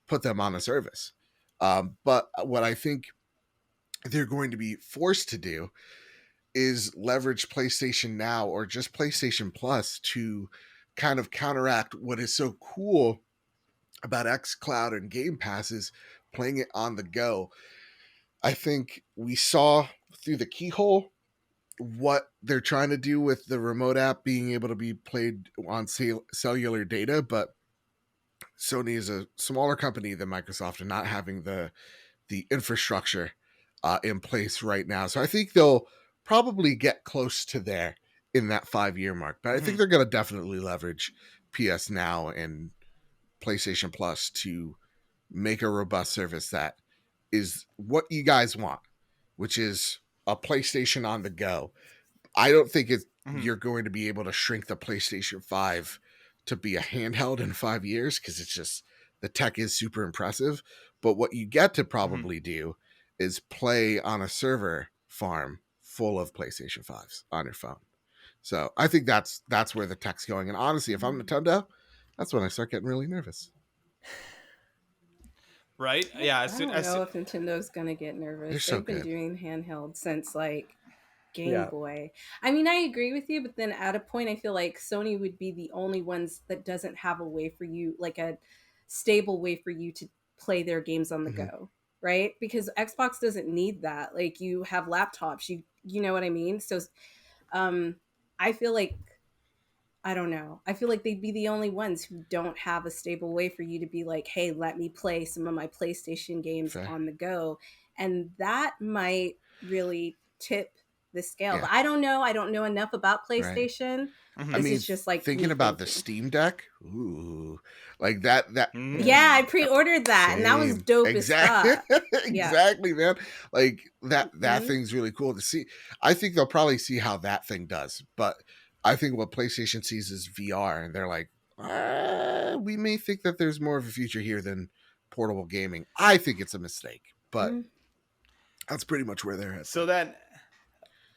put them on a service. But what I think they're going to be forced to do is leverage PlayStation Now or just PlayStation Plus to kind of counteract what is so cool about xCloud and Game Pass is playing it on the go. I think we saw through the keyhole what they're trying to do with the remote app being able to be played on cellular data, but Sony is a smaller company than Microsoft and not having the infrastructure in place right now. So I think they'll probably get close to there in that 5-year mark, but I think they're going to definitely leverage PS Now and PlayStation Plus to make a robust service that is what you guys want, which is a PlayStation on the go. I don't think you're going to be able to shrink the PlayStation 5 to be a handheld in 5 years, because it's just, the tech is super impressive. But what you get to probably do is play on a server farm full of PlayStation 5s on your phone. So I think that's where the tech's going. And honestly, if I'm Nintendo, that's when I start getting really nervous. Right? Yeah. I don't know if Nintendo's gonna get nervous. They've been doing handheld since Game Boy. I mean, I agree with you, but then at a point, I feel like Sony would be the only ones that doesn't have a way for you, a stable way for you to play their games on the go, right? Because Xbox doesn't need that. You have laptops, you know what I mean? So, I feel like, I don't know. I feel like they'd be the only ones who don't have a stable way for you to be hey, let me play some of my PlayStation games on the go. And that might really tip the scale. But I don't know. I don't know enough about PlayStation. This is just thinking about the Steam Deck. Ooh, that. Yeah, I pre-ordered that, and that was dope as fuck. Exactly, man. That thing's really cool to see. I think they'll probably see how that thing does, but I think what PlayStation sees is VR, and they're we may think that there's more of a future here than portable gaming. I think it's a mistake, but that's pretty much where they're at. So then,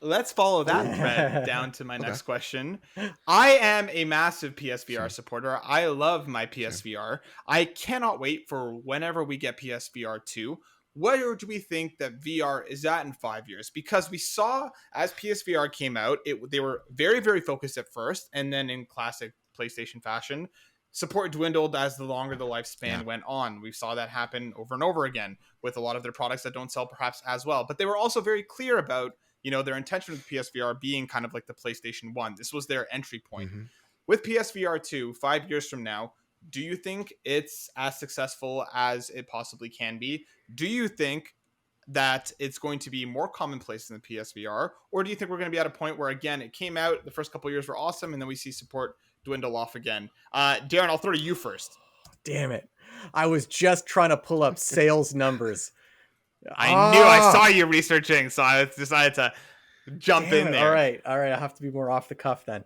let's follow that thread down to my next question. I am a massive PSVR supporter. I love my PSVR. I cannot wait for whenever we get PSVR 2. where do we think that VR is at in 5 years? Because we saw as PSVR came out, they were very, very focused at first, and then in classic PlayStation fashion, support dwindled as the longer the lifespan went on. We saw that happen over and over again with a lot of their products that don't sell perhaps as well. But they were also very clear about, their intention with PSVR being kind of like the PlayStation 1. This was their entry point. Mm-hmm. With PSVR 2, 5 years from now, do you think it's as successful as it possibly can be? Do you think that it's going to be more commonplace than the PSVR? Or do you think we're going to be at a point where, again, it came out, the first couple of years were awesome, and then we see support dwindle off again? Darren, I'll throw to you first. Damn it. I was just trying to pull up sales numbers. I knew I saw you researching, so I decided to jump in there. All right. I have to be more off the cuff then.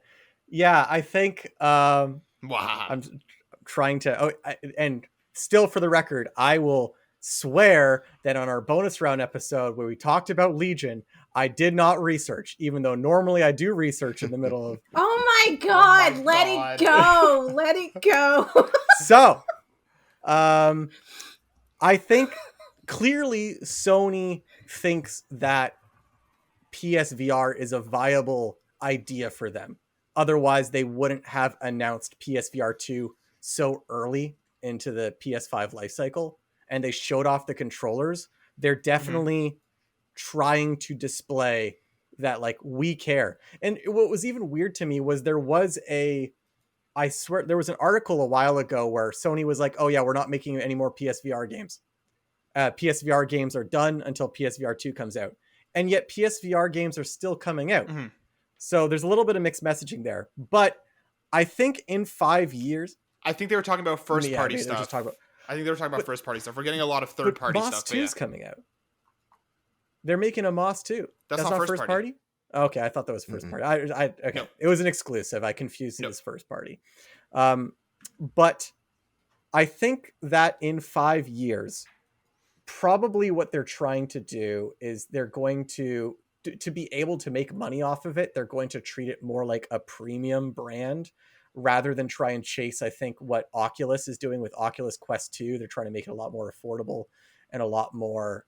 Yeah, I think wow. I'm trying to and still for the record, I will swear that on our bonus round episode where we talked about Legion, I did not research, even though normally I do research in the middle of Oh my god, let it go. Let it go. So I think clearly Sony thinks that PSVR is a viable idea for them. Otherwise, they wouldn't have announced PSVR 2 so early into the PS5 lifecycle, and they showed off the controllers. They're definitely trying to display that, like, we care. And what was even weird to me was there was an article a while ago where Sony was like, oh yeah, we're not making any more PSVR games. PSVR games are done until PSVR 2 comes out. And yet PSVR games are still coming out. Mm-hmm. So there's a little bit of mixed messaging there. But I think in 5 years... I think they were talking about first-party stuff. I think they were talking about first-party stuff. We're getting a lot of third-party stuff. Moss 2 is coming out. They're making a Moss 2. That's not first party? Okay, I thought that was first party. Okay, no. It was an exclusive. I confused it as first party. But I think that in 5 years, probably what they're trying to do is they're going to be able to make money off of it. They're going to treat it more like a premium brand rather than try and chase, I think, what Oculus is doing with Oculus Quest 2. They're trying to make it a lot more affordable and a lot more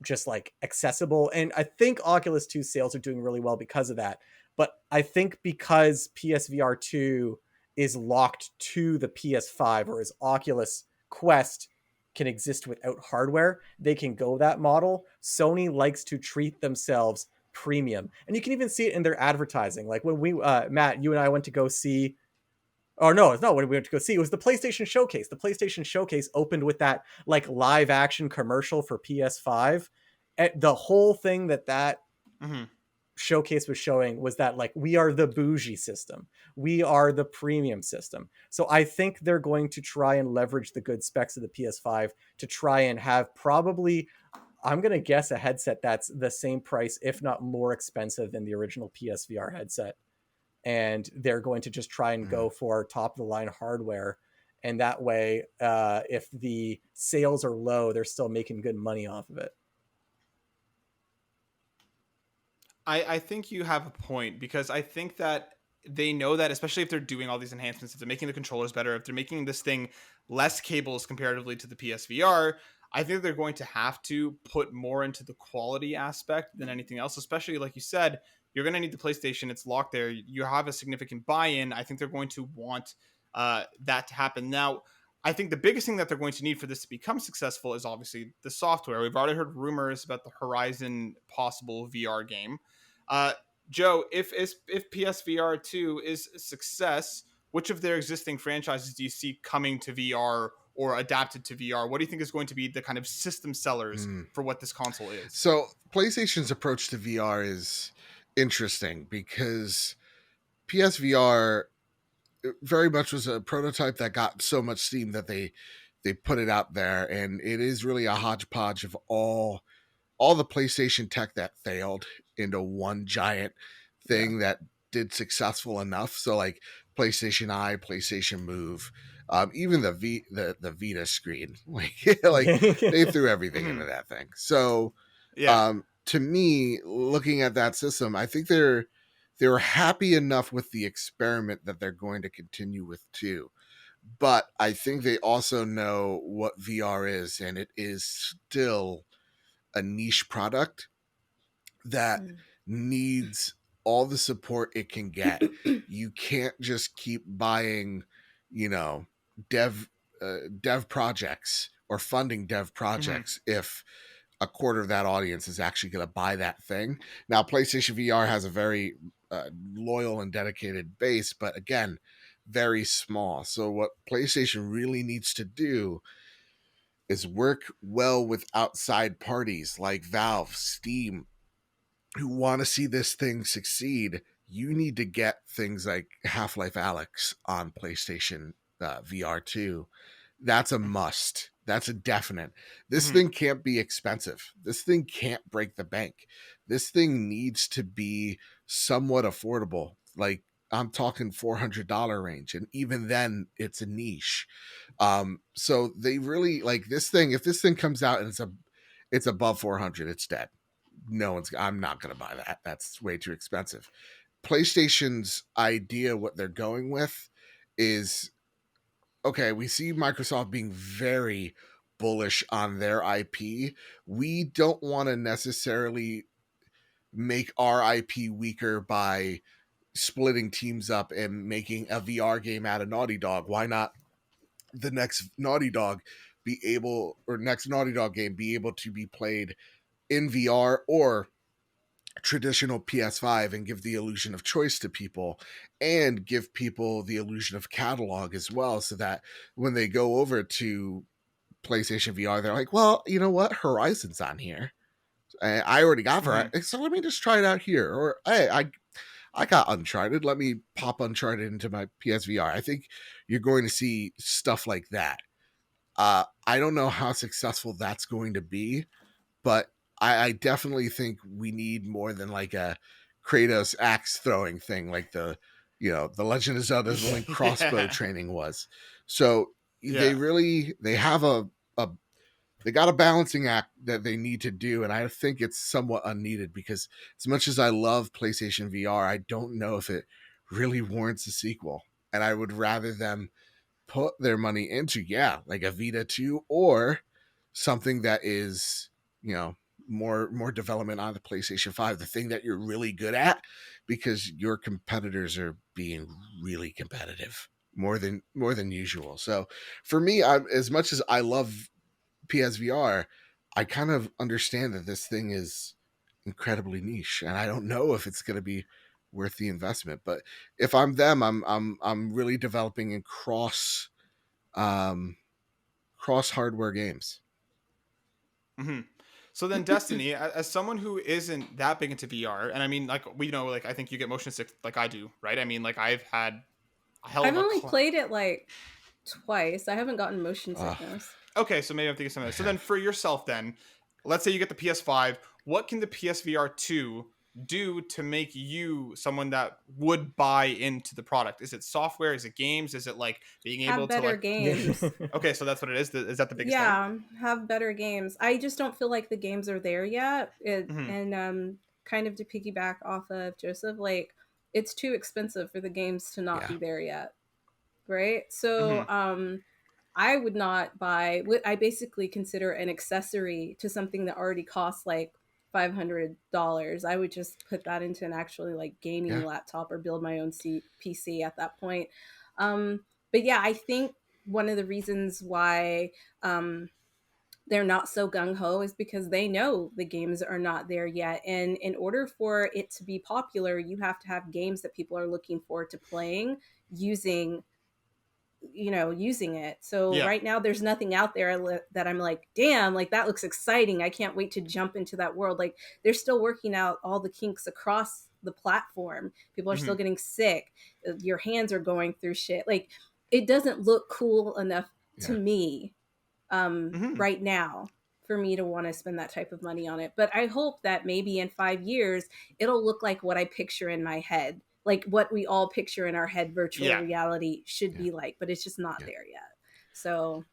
just like accessible. And I think Oculus 2 sales are doing really well because of that. But I think because PSVR 2 is locked to the PS5, whereas Oculus Quest can exist without hardware, they can go that model. Sony likes to treat themselves premium. And you can even see it in their advertising. Like when we, Matt, you and I went to go see, or no, it's not when we went to go see, it was the PlayStation Showcase. The PlayStation Showcase opened with that like live action commercial for PS5. And the whole thing that showcase was showing was that, like, we are the bougie system. We are the premium system. So I think they're going to try and leverage the good specs of the PS5 to try and have probably, I'm going to guess, a headset that's the same price, if not more expensive than the original PSVR headset. And they're going to just try and go for top of the line hardware. And that way, if the sales are low, they're still making good money off of it. I think you have a point, because I think that they know that, especially if they're doing all these enhancements, if they're making the controllers better, if they're making this thing less cables comparatively to the PSVR, I think they're going to have to put more into the quality aspect than anything else, especially like you said, you're going to need the PlayStation. It's locked there. You have a significant buy-in. I think they're going to want that to happen. Now, I think the biggest thing that they're going to need for this to become successful is obviously the software. We've already heard rumors about the Horizon possible VR game. Joe, if PSVR 2 is a success, which of their existing franchises do you see coming to VR or adapted to VR? What do you think is going to be the kind of system sellers for what this console is? So PlayStation's approach to VR is interesting because PSVR very much was a prototype that got so much steam that they put it out there, and it is really a hodgepodge of all the PlayStation tech that failed into one giant thing that did successful enough. So like PlayStation Eye, PlayStation Move, even the Vita screen, like they threw everything into that thing. So to me, looking at that system, I think they're happy enough with the experiment that they're going to continue with too. But I think they also know what VR is, and it is still a niche product that needs all the support it can get. You can't just keep buying, dev projects or funding dev projects if a quarter of that audience is actually going to buy that thing. Now, PlayStation VR has a very loyal and dedicated base, but again, very small. So what PlayStation really needs to do is work well with outside parties like Valve, Steam, who want to see this thing succeed. You need to get things like Half-Life Alyx on PlayStation VR 2. That's a must. That's a definite. This thing can't be expensive. This thing can't break the bank. This thing needs to be somewhat affordable. Like, I'm talking $400 range, and even then it's a niche. So they really like this thing. If this thing comes out and it's above 400, it's dead. I'm not going to buy that. That's way too expensive. PlayStation's idea, what they're going with is, okay, we see Microsoft being very bullish on their IP. We don't want to necessarily make our IP weaker by splitting teams up and making a VR game out of Naughty Dog. Why not the next Naughty Dog game be able to be played in VR or traditional PS5 and give the illusion of choice to people and give people the illusion of catalog as well, so that when they go over to PlayStation VR, they're like, well, you know what? Horizon's on here. I already got Horizon, so let me just try it out here. Or, hey, I got Uncharted. Let me pop Uncharted into my PSVR. I think you're going to see stuff like that. I don't know how successful that's going to be, but I definitely think we need more than like a Kratos axe throwing thing, like the Legend of Zelda's Link crossbow training was. So they have they got a balancing act that they need to do, and I think it's somewhat unneeded, because as much as I love PlayStation VR, I don't know if it really warrants a sequel, and I would rather them put their money into like a Vita 2 or something that is more development on the PlayStation 5, the thing that you're really good at, because your competitors are being really competitive more than usual. So for me, as much as I love PSVR, I kind of understand that this thing is incredibly niche, and I don't know if it's going to be worth the investment. But if I'm them, I'm really developing in cross hardware games. So then, Destiny, as someone who isn't that big into VR, and I mean, like, we know, like, I think you get motion sick like I do, right? I mean, like, I've had a hell of I've only played it like twice. I haven't gotten motion sickness. Okay, so maybe I'm thinking something else. So then, for yourself, then, let's say you get the PS5. What can the PSVR 2 do to make you someone that would buy into the product? Is it software? Is it games? Is it like being able to better games? Okay, so that's what it is. Is that the biggest thing? Have better games. I just don't feel like the games are there yet. And kind of to piggyback off of Joseph, like, it's too expensive for the games to not be there yet, right? So I would not buy what I basically consider an accessory to something that already costs like $500. I would just put that into an actually like gaming laptop or build my own PC at that point. But yeah, I think one of the reasons why they're not so gung-ho is because they know the games are not there yet. And in order for it to be popular, you have to have games that people are looking forward to playing using it. So right now there's nothing out there that I'm like, damn, like that looks exciting. I can't wait to jump into that world. Like, they're still working out all the kinks across the platform. People are still getting sick. Your hands are going through shit. Like, it doesn't look cool enough to me right now for me to want to spend that type of money on it. But I hope that maybe in 5 years it'll look like what I picture in my head, like what we all picture in our head virtual reality should be like, but it's just not there yet. So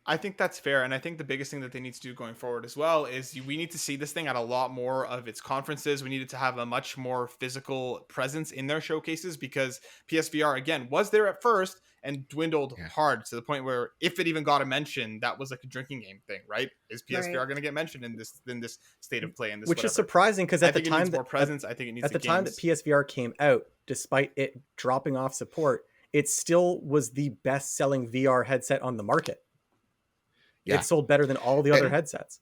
I think that's fair, and I think the biggest thing that they need to do going forward as well is we need to see this thing at a lot more of its conferences. We need it to have a much more physical presence in their showcases, because PSVR, again, was there at first and dwindled hard to the point where if it even got a mention, that was like a drinking game thing, right? Is PSVR going to get mentioned in this state of play? In this, which is surprising, because at the time more presence. I think it needs at the time that PSVR came out, despite it dropping off support, it still was the best-selling VR headset on the market. Yeah. It sold better than all the other headsets.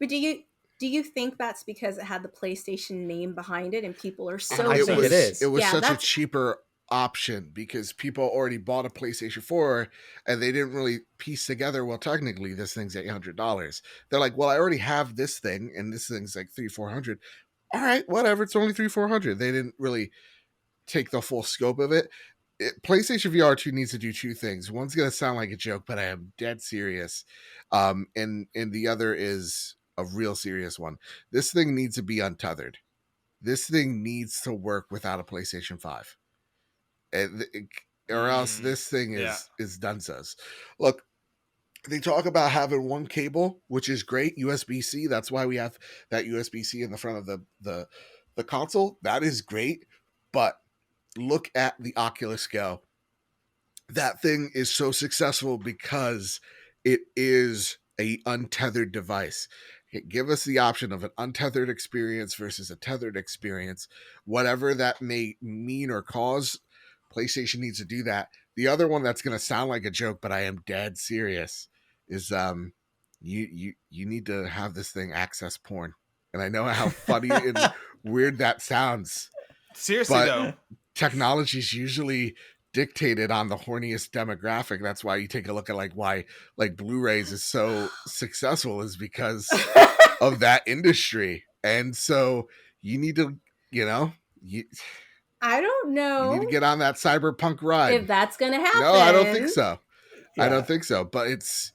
But do you think that's because it had the PlayStation name behind it and people are so I think it is. It was such a cheaper option because people already bought a PlayStation 4 and they didn't really piece together, well, technically this thing's $800. They're like, well, I already have this thing and this thing's like $300-400. All right, whatever, it's only $300-400. They didn't really take the full scope of it. PlayStation VR 2 needs to do two things. One's going to sound like a joke, but I am dead serious. And the other is a real serious one. This thing needs to be untethered. This thing needs to work without a PlayStation 5. Or else this thing is dunzos. Look, they talk about having one cable, which is great, USB-C. That's why we have that USB-C in the front of the console. That is great, but look at the Oculus Go. That thing is so successful because it is a untethered device. Give us the option of an untethered experience versus a tethered experience. Whatever that may mean or cause, PlayStation needs to do that. The other one that's going to sound like a joke, but I am dead serious, is you need to have this thing access porn. And I know how funny and weird that sounds. Seriously, though. Technology is usually dictated on the horniest demographic. That's why you take a look at why Blu-rays is so successful, is because of that industry. And so you need to, I don't know. You need to get on that cyberpunk ride. If that's going to happen. No, I don't think so. Yeah. I don't think so. But it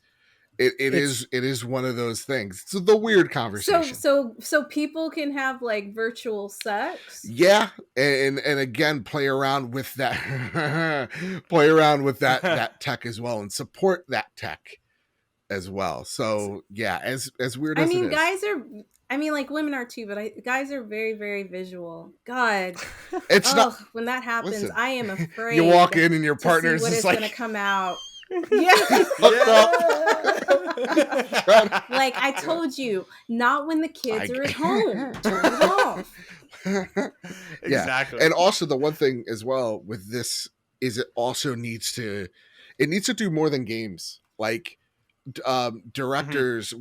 is one of those things. It's the weird conversation. So people can have virtual sex. Yeah, and again, play around with that, that tech as well, and support that tech as well. So yeah, as weird as it is. Guys are. Women are too, but guys are very, very visual. God, it's not when that happens. Listen, I am afraid. You walk in and your partner's what is is like going to come out. Yeah. I told you, not when the kids are at home. Turn it off. Exactly. And also the one thing as well with this is it also needs to do more than games. Directors,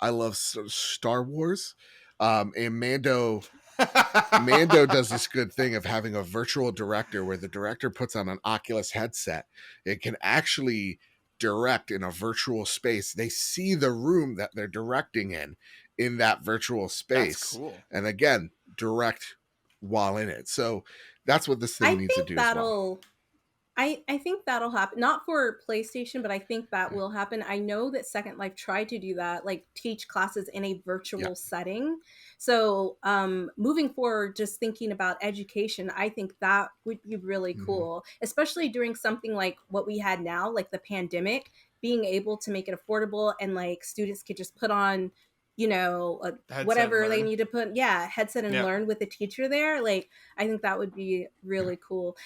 I love Star Wars, and Mando does this good thing of having a virtual director where the director puts on an Oculus headset. It can actually direct in a virtual space. They see the room that they're directing in that virtual space. That's cool. And again, direct while in it. So that's what this thing needs to do as well. I think that'll happen. Not for PlayStation, but I think that will happen. I know that Second Life tried to do that, teach classes in a virtual setting. So moving forward, just thinking about education, I think that would be really cool, especially during something like what we had now, like the pandemic, being able to make it affordable and students could just put on whatever they need to put headset and learn with the teacher there. I think that would be really cool.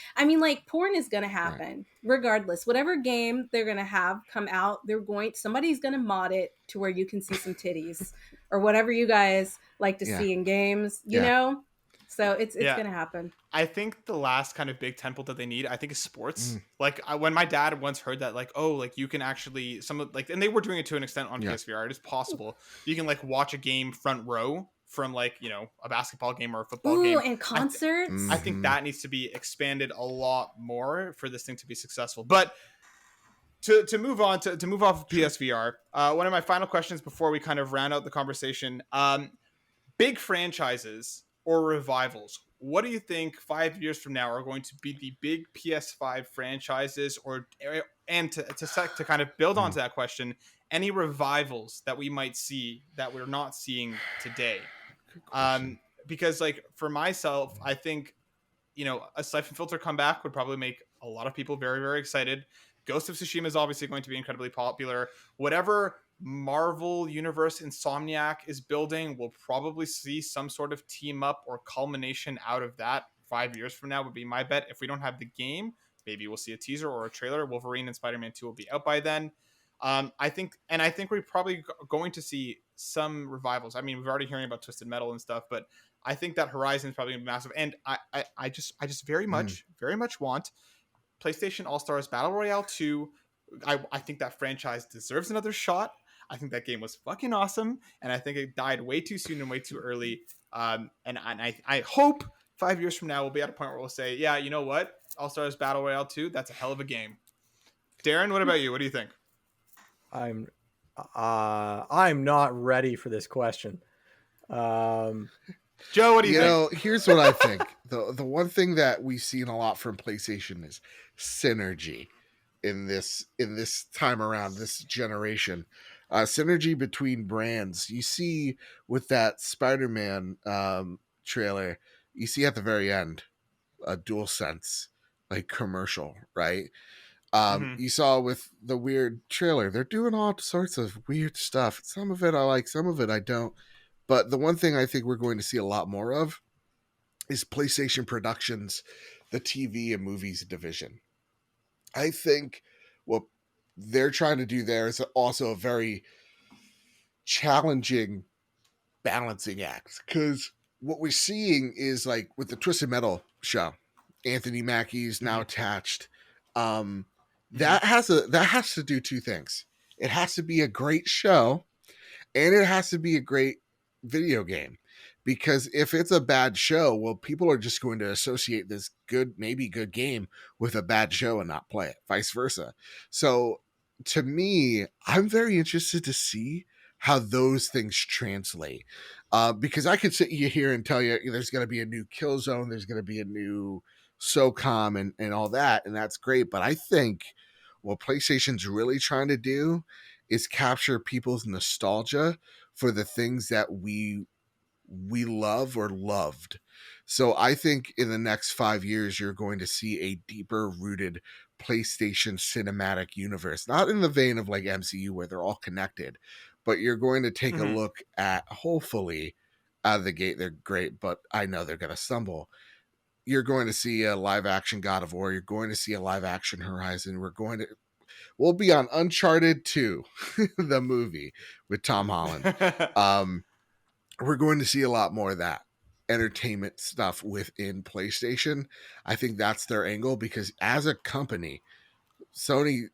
Porn is gonna happen regardless. Whatever game they're gonna have come out, somebody's gonna mod it to where you can see some titties or whatever you guys like to see in games, you know. So it's gonna happen. I think the last kind of big template that they need, I think, is sports. When my dad once heard that, you can actually and they were doing it to an extent on PSVR. It is possible you can watch a game front row from a basketball game or a football game. And concerts. I think that needs to be expanded a lot more for this thing to be successful. But to move on to move off of PSVR, one of my final questions before we kind of round out the conversation, big franchises or revivals, what do you think 5 years from now are going to be the big PS5 franchises, and to kind of build onto that question, any revivals that we might see that we're not seeing today? Because for myself, I think a Siphon Filter comeback would probably make a lot of people very, very excited. Ghost of Tsushima is obviously going to be incredibly popular. Whatever Marvel Universe Insomniac is building, we'll probably see some sort of team up or culmination out of that 5 years from now would be my bet. If we don't have the game, maybe we'll see a teaser or a trailer. Wolverine and Spider-Man 2 will be out by then. I think we're probably going to see some revivals. I mean, we're already hearing about Twisted Metal and stuff, but I think that Horizon is probably going to be massive. And I just very much want PlayStation All-Stars Battle Royale 2. I think that franchise deserves another shot. I think that game was fucking awesome, and I think it died way too soon and way too early. And I hope 5 years from now we'll be at a point where we'll say, yeah, you know what? All-Stars Battle Royale 2, that's a hell of a game. Darren, what about you? What do you think? I'm not ready for this question. Joe, what do you think? Here's what I think. The one thing that we've seen a lot from PlayStation is synergy in this time around, this generation. Synergy between brands. You see with that Spider-Man trailer, you see at the very end a DualSense like commercial, right? You saw with the weird trailer, they're doing all sorts of weird stuff. Some of it I like, some of it I don't. But the one thing I think we're going to see a lot more of is PlayStation Productions, the TV and movies division. I think what they're trying to do there is also a very challenging balancing act, because what we're seeing is like with the Twisted Metal show, Anthony Mackie's now attached. That has to do two things. It has to be a great show, and it has to be a great video game. Because if it's a bad show, well, people are just going to associate this maybe good game with a bad show and not play it, vice versa. So to me, I'm very interested to see how those things translate. Because I could sit here and tell you there's going to be a new Killzone, there's going to be a new SOCOM and all that, and that's great. But I think what PlayStation's really trying to do is capture people's nostalgia for the things that we love or loved. So I think in the next 5 years, you're going to see a deeper rooted PlayStation cinematic universe, not in the vein of like MCU where they're all connected, but you're going to take a look at, hopefully out of the gate, they're great, but I know they're going to stumble. You're going to see a live action God of War. You're going to see a live action Horizon. We'll be on Uncharted 2, the movie with Tom Holland. We're going to see a lot more of that entertainment stuff within PlayStation. I think that's their angle, because as a company, Sony,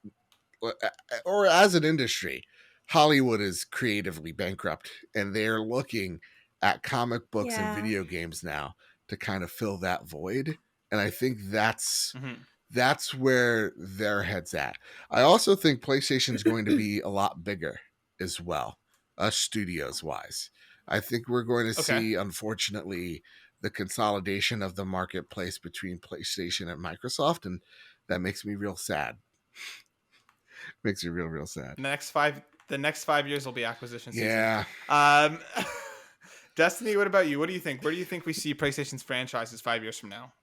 or as an industry, Hollywood is creatively bankrupt, and they're looking at comic books and video games now to kind of fill that void. And I think that's where their head's at. I also think PlayStation is going to be a lot bigger as well, studios wise. I think we're going to see, unfortunately, the consolidation of the marketplace between PlayStation and Microsoft, and that makes me real sad. Makes me real sad. The next 5 years will be acquisition season. Yeah. Destiny, what about you? What do you think? Where do you think we see PlayStation's franchises 5 years from now?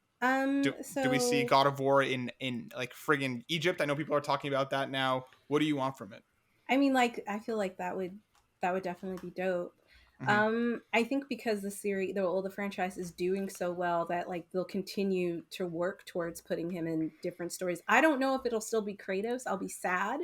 Do we see God of War in like friggin' Egypt? I know people are talking about that now. What do you want from it? I mean, like, I feel like that would definitely be dope. I think because the franchise is doing so well that like they'll continue to work towards putting him in different stories. I don't know if it'll still be Kratos. I'll be sad.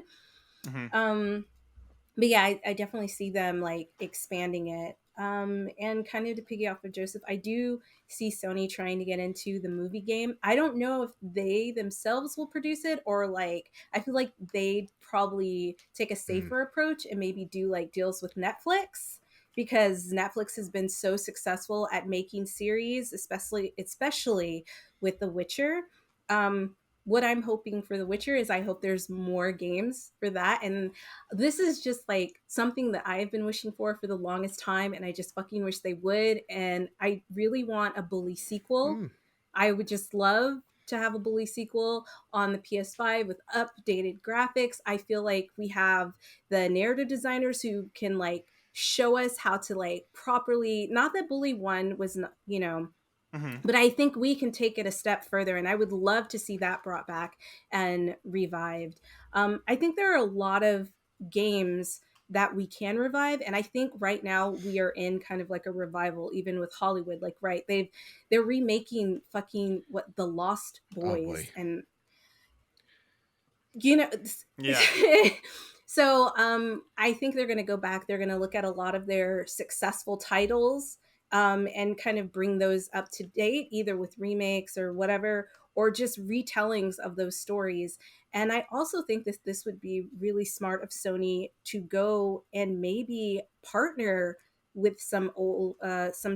But yeah, I definitely see them like expanding it. And kind of to piggy off of Joseph, I do see Sony trying to get into the movie game. I don't know if they themselves will produce it, or like I feel like they'd probably take a safer approach and maybe do like deals with Netflix, because Netflix has been so successful at making series, especially with The Witcher. What I'm hoping for The Witcher is I hope there's more games for that. And this is just like something that I've been wishing for the longest time. And I just fucking wish they would. And I really want a Bully sequel. I would just love to have a Bully sequel on the PS5 with updated graphics. I feel like we have the narrative designers who can like show us how to like properly, not that Bully 1 was not, But I think we can take it a step further, and I would love to see that brought back and revived. I think there are a lot of games that we can revive, and I think right now we are in kind of like a revival, even with Hollywood. Like, right, they're remaking fucking The Lost Boys, and yeah. So I think they're going to go back. They're going to look at a lot of their successful titles and kind of bring those up to date, either with remakes or whatever, or just retellings of those stories. And I also think that this would be really smart of Sony to go and maybe partner with some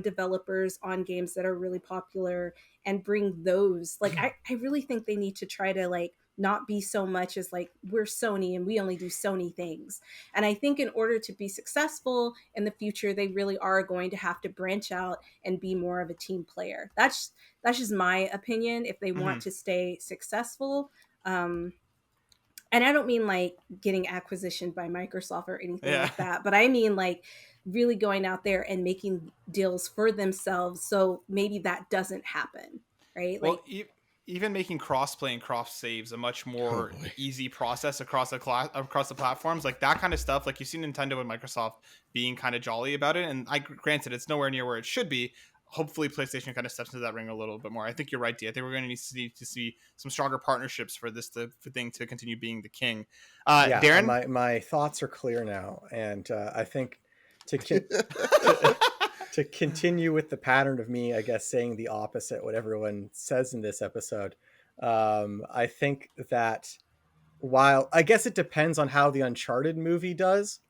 developers on games that are really popular and bring those. Like, I really think they need to try to like not be so much as like, we're Sony and we only do Sony things. And I think in order to be successful in the future, they really are going to have to branch out and be more of a team player. That's just my opinion if they want to stay successful. And I don't mean like getting acquisitioned by Microsoft or anything like that, but I mean like really going out there and making deals for themselves. So maybe that doesn't happen, right? Well, even making crossplay and cross saves a much more easy process across the platforms, like that kind of stuff. Like you see Nintendo and Microsoft being kind of jolly about it, and granted it's nowhere near where it should be. Hopefully PlayStation kind of steps into that ring a little bit more. I think you're right, Dee. I think we're going to need to see some stronger partnerships for this thing to continue being the king. Darren? My thoughts are clear now, and I think to continue with the pattern of me, I guess, saying the opposite what everyone says in this episode, I think that while I guess it depends on how the Uncharted movie does,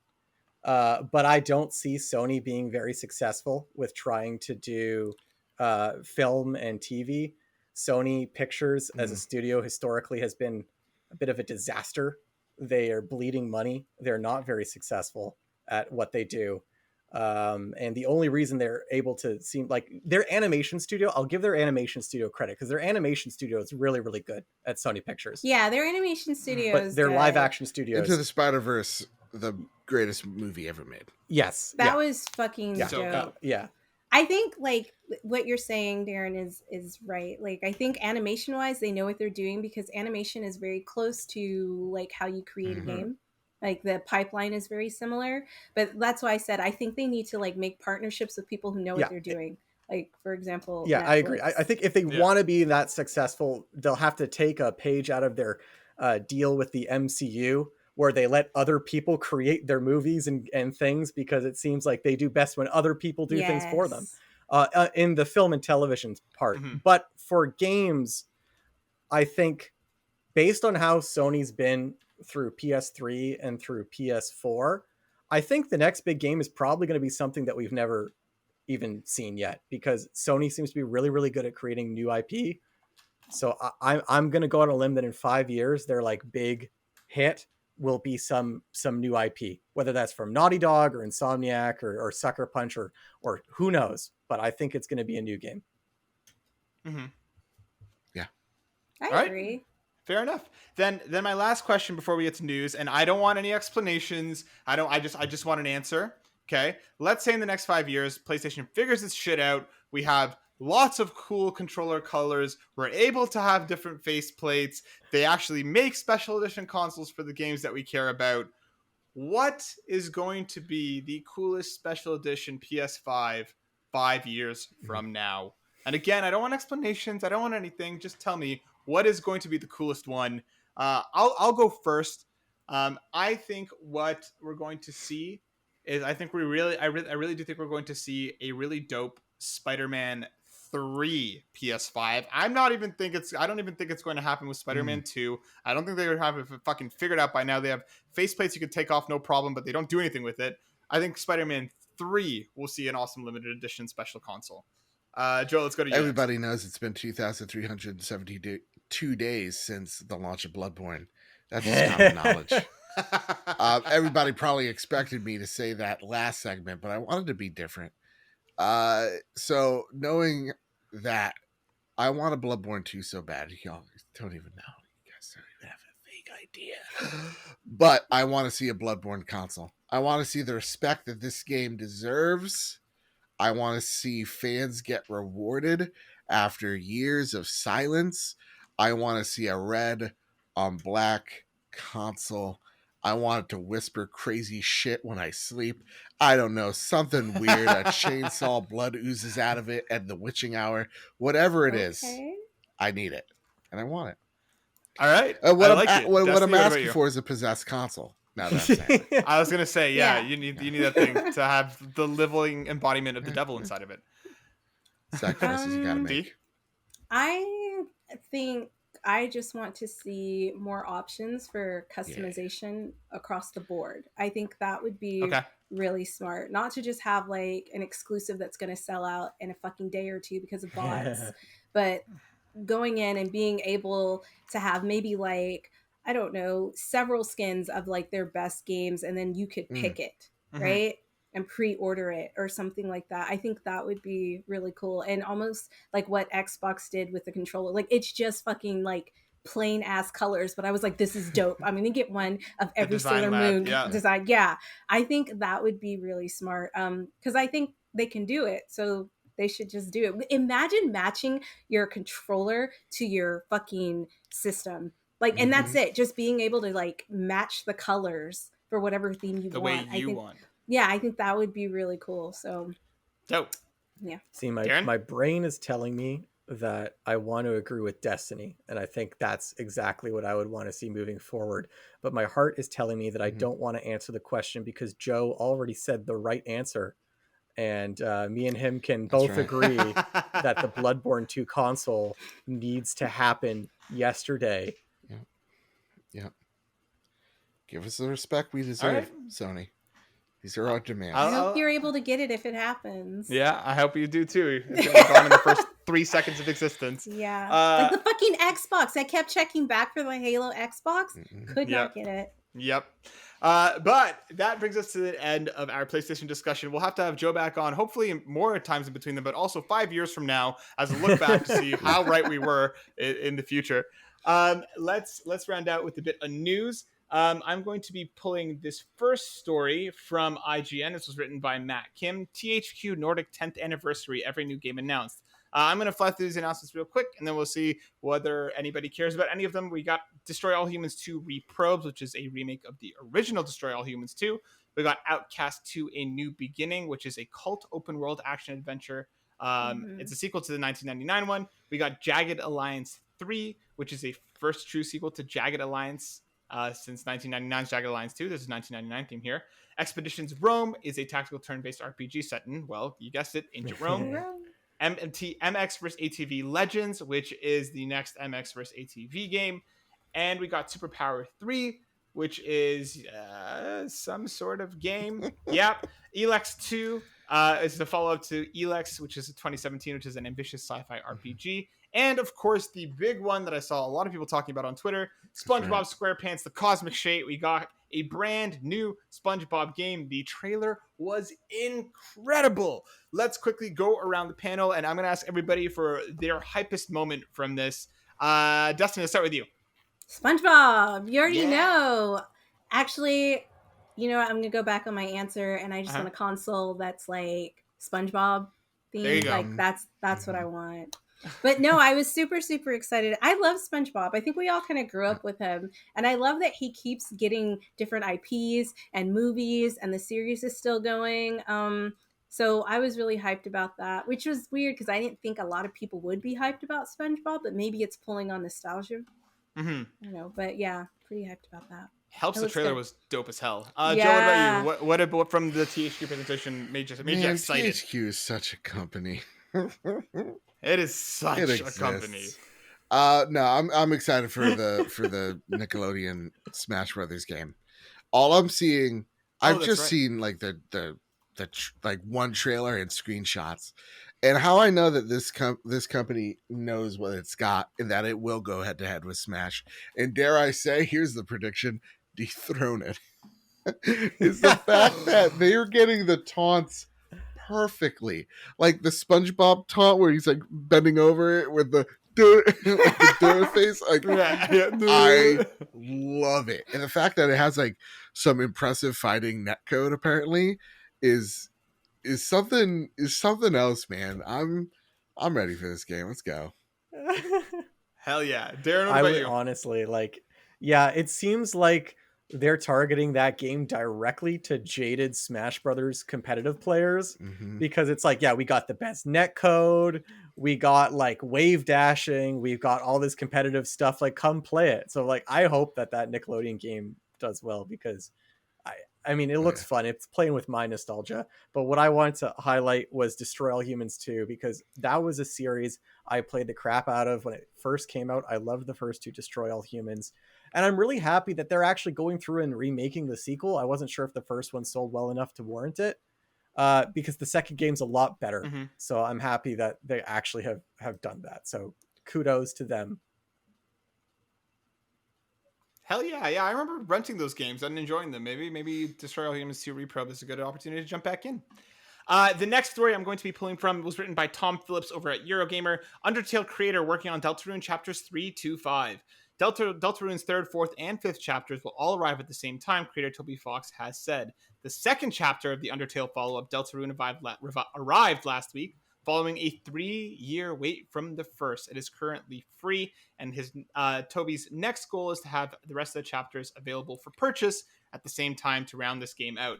but I don't see Sony being very successful with trying to do film and TV. Sony Pictures as a studio historically has been a bit of a disaster. They are bleeding money. They're not very successful at what they do. And the only reason they're able to seem like their animation studio, I'll give their animation studio credit because their animation studio is really, really good at Sony Pictures. Yeah, their animation studio but is their good. live action studios. Into the Spider-Verse, the greatest movie ever made. Yes. That was fucking dope. So, yeah. I think like what you're saying, Darren, is right. Like I think animation wise, they know what they're doing because animation is very close to like how you create a game. Like the pipeline is very similar, but that's why I said I think they need to like make partnerships with people who know what they're doing. Like for example, Netflix. I agree. I think if they want to be that successful, they'll have to take a page out of their deal with the MCU where they let other people create their movies and things because it seems like they do best when other people do things for them in the film and television part. But for games, I think based on how Sony's been through PS3 and through PS4, I think the next big game is probably going to be something that we've never even seen yet because Sony seems to be really, really good at creating new IP. So I'm going to go on a limb that in 5 years, their like big hit will be some new IP, whether that's from Naughty Dog or Insomniac or Sucker Punch or who knows. But I think it's going to be a new game. Yeah, I agree. Fair enough. Then my last question before we get to news, and I don't want any explanations. I just want an answer. Okay. Let's say in the next 5 years, PlayStation figures this shit out. We have lots of cool controller colors. We're able to have different faceplates. They actually make special edition consoles for the games that we care about. What is going to be the coolest special edition PS5 5 years from now? And again, I don't want explanations. I don't want anything. Just tell me what is going to be the coolest one. I'll go first. I think what we're going to see is I really do think we're going to see a really dope Spider-Man 3 PS5. I don't even think it's going to happen with Spider-Man 2. I don't think they have it fucking figured out by now. They have faceplates you can take off no problem, but they don't do anything with it. I think Spider-Man 3 will see an awesome limited edition special console. Joe, let's go to you. Everybody knows it's been 2,372 days since the launch of Bloodborne. That's just common knowledge. Everybody probably expected me to say that last segment, but I wanted to be different. So knowing that I want a Bloodborne 2 so bad, y'all don't even know. You guys don't even have a vague idea. But I want to see a Bloodborne console. I want to see the respect that this game deserves. I want to see fans get rewarded. After years of silence, I want to see a red on black console. I want it to whisper crazy shit when I sleep. I don't know, something weird. A chainsaw, blood oozes out of it, and the witching hour. Whatever it is, I need it, and I want it. All right, what I'm asking for is a possessed console. Now that I'm saying it. I was gonna say, you need that thing to have the living embodiment of the devil inside of it. Sacrifices you gotta make. I think I just want to see more options for customization across the board. I think that would be really smart. Not to just have like an exclusive that's going to sell out in a fucking day or two because of bots, but going in and being able to have maybe like, I don't know, several skins of like their best games, and then you could pick it, right? And pre-order it or something like that. I think that would be really cool. And almost like what Xbox did with the controller. Like, it's just fucking like plain ass colors, but I was like, this is dope. I'm gonna get one of every Sailor Moon design. Yeah, I think that would be really smart. Because I think they can do it, so they should just do it. Imagine matching your controller to your fucking system, like, and that's it. Just being able to like match the colors for whatever theme you want. The way you want. Yeah, I think that would be really cool. So dope. Yeah. See, my brain is telling me that I want to agree with Destiny, and I think that's exactly what I would want to see moving forward. But my heart is telling me that I don't want to answer the question because Joe already said the right answer, and me and him can both agree that the Bloodborne 2 console needs to happen yesterday. Yeah. Give us the respect we deserve, Sony. These are our demands. I hope you're able to get it if it happens. Yeah, I hope you do too. It's gonna be gone in the first 3 seconds of existence. Yeah, like the fucking Xbox. I kept checking back for the Halo Xbox. Could not get it. Yep. But that brings us to the end of our PlayStation discussion. We'll have to have Joe back on, hopefully more times in between them, but also 5 years from now as a look back to see how right we were in the future. Let's round out with a bit of news. I'm going to be pulling this first story from IGN. This was written by Matt Kim. THQ Nordic 10th anniversary, every new game announced. I'm going to fly through these announcements real quick, and then we'll see whether anybody cares about any of them. We got Destroy All Humans 2 Reprobed, which is a remake of the original Destroy All Humans 2. We got Outcast 2 A New Beginning, which is a cult open-world action-adventure. It's a sequel to the 1999 one. We got Jagged Alliance 3, which is a first true sequel to Jagged Alliance since 1999's Jagged Alliance 2. This is 1999 theme here. Expeditions Rome is a tactical turn-based RPG set in, well, you guessed it, ancient Rome. MX vs. ATV Legends, which is the next MX vs. ATV game. And we got Superpower 3, which is some sort of game. Yep. Elex 2 is the follow-up to Elex, which is 2017, which is an ambitious sci-fi RPG. And, of course, the big one that I saw a lot of people talking about on Twitter, SpongeBob SquarePants, The Cosmic Shade. We got a brand new SpongeBob game. The trailer was incredible. Let's quickly go around the panel, and I'm going to ask everybody for their hypest moment from this. Dustin, let's start with you. SpongeBob, you already know. Actually, you know what? I'm going to go back on my answer, and I just want a console that's like SpongeBob themed. There you go. Like, that's what I want. But no, I was super, super excited. I love SpongeBob. I think we all kind of grew up with him. And I love that he keeps getting different IPs and movies, and the series is still going. So I was really hyped about that, which was weird because I didn't think a lot of people would be hyped about SpongeBob, but maybe it's pulling on nostalgia. I don't know, but yeah, pretty hyped about that. Helps the trailer was dope as hell. Joe, what about you? What about from the THQ presentation made you excited? THQ is such a company. It is such a company. No, I'm excited for the Nickelodeon Smash Brothers game. All I'm seeing, I've just seen like the like one trailer and screenshots, and how I know that this company knows what it's got and that it will go head to head with Smash. And dare I say, here's the prediction: dethrone it. Is the fact that they are getting the taunts perfectly, like the SpongeBob taunt where he's like bending over it with the face. Like, I love it, and the fact that it has like some impressive fighting netcode apparently is something else, man. I'm I'm ready for this game. Let's go. Hell yeah. Darren, what about you? Honestly, yeah, it seems like they're targeting that game directly to jaded Smash Brothers competitive players, because it's like, yeah, we got the best net code, we got wave dashing, we've got all this competitive stuff, come play it. So I hope that Nickelodeon game does well, because I mean, it looks fun. It's playing with my nostalgia. But what I wanted to highlight was Destroy All Humans 2, because that was a series I played the crap out of when it first came out. I loved the first two, Destroy All Humans. And I'm really happy that they're actually going through and remaking the sequel. I wasn't sure if the first one sold well enough to warrant it, because the second game's a lot better. So I'm happy that they actually have done that. So kudos to them. Hell yeah. Yeah, I remember renting those games and enjoying them. Maybe Destroy All Humans 2 Repro is a good opportunity to jump back in. The next story I'm going to be pulling from was written by Tom Phillips over at Eurogamer. Undertale creator working on Deltarune chapters 3 to 5. Deltarune's 3rd, 4th, and 5th chapters will all arrive at the same time, creator Toby Fox has said. The second chapter of the Undertale follow-up, Deltarune, arrived last week, following a 3-year wait from the first. It is currently free, and Toby's next goal is to have the rest of the chapters available for purchase at the same time to round this game out.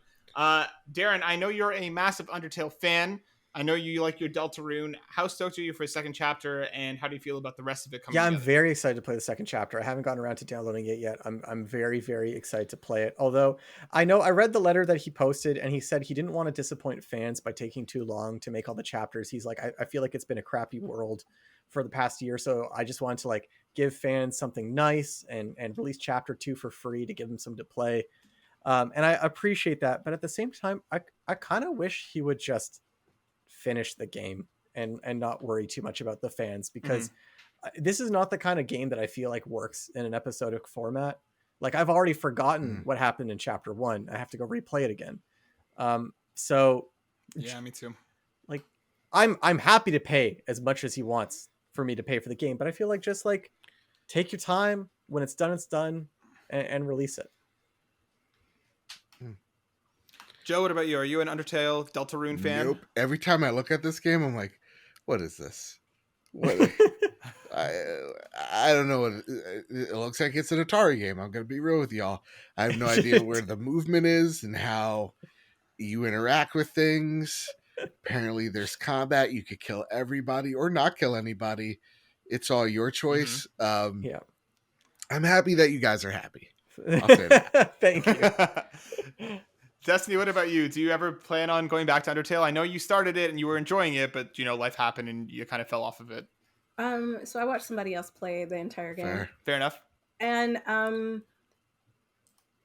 Darren, I know you're a massive Undertale fan. I know you like your Deltarune. How stoked are you for a second chapter, and how do you feel about the rest of it coming together? I'm very excited to play the second chapter. I haven't gotten around to downloading it yet. I'm very, very excited to play it. Although I know I read the letter that he posted, and he said he didn't want to disappoint fans by taking too long to make all the chapters. He's like, I feel like it's been a crappy world for the past year, so I just wanted to give fans something nice and release chapter 2 for free to give them some to play. And I appreciate that, but at the same time, I kind of wish he would just finish the game and not worry too much about the fans, because this is not the kind of game that I feel like works in an episodic format. I've already forgotten what happened in chapter 1. I have to go replay it again. So yeah, me too. I'm happy to pay as much as he wants for me to pay for the game, but I feel like just take your time. When it's done, and release it. Joe, what about you? Are you an Undertale Deltarune fan? Nope. Every time I look at this game, I'm like, what is this? What? I don't know. It looks like it's an Atari game. I'm going to be real with y'all. I have no idea where the movement is and how you interact with things. Apparently, there's combat. You could kill everybody or not kill anybody. It's all your choice. Yeah. I'm happy that you guys are happy. I'll say that. Thank you. Destiny, what about you? Do you ever plan on going back to Undertale? I know you started it and you were enjoying it, but life happened and you kind of fell off of it. So I watched somebody else play the entire game. Fair enough. And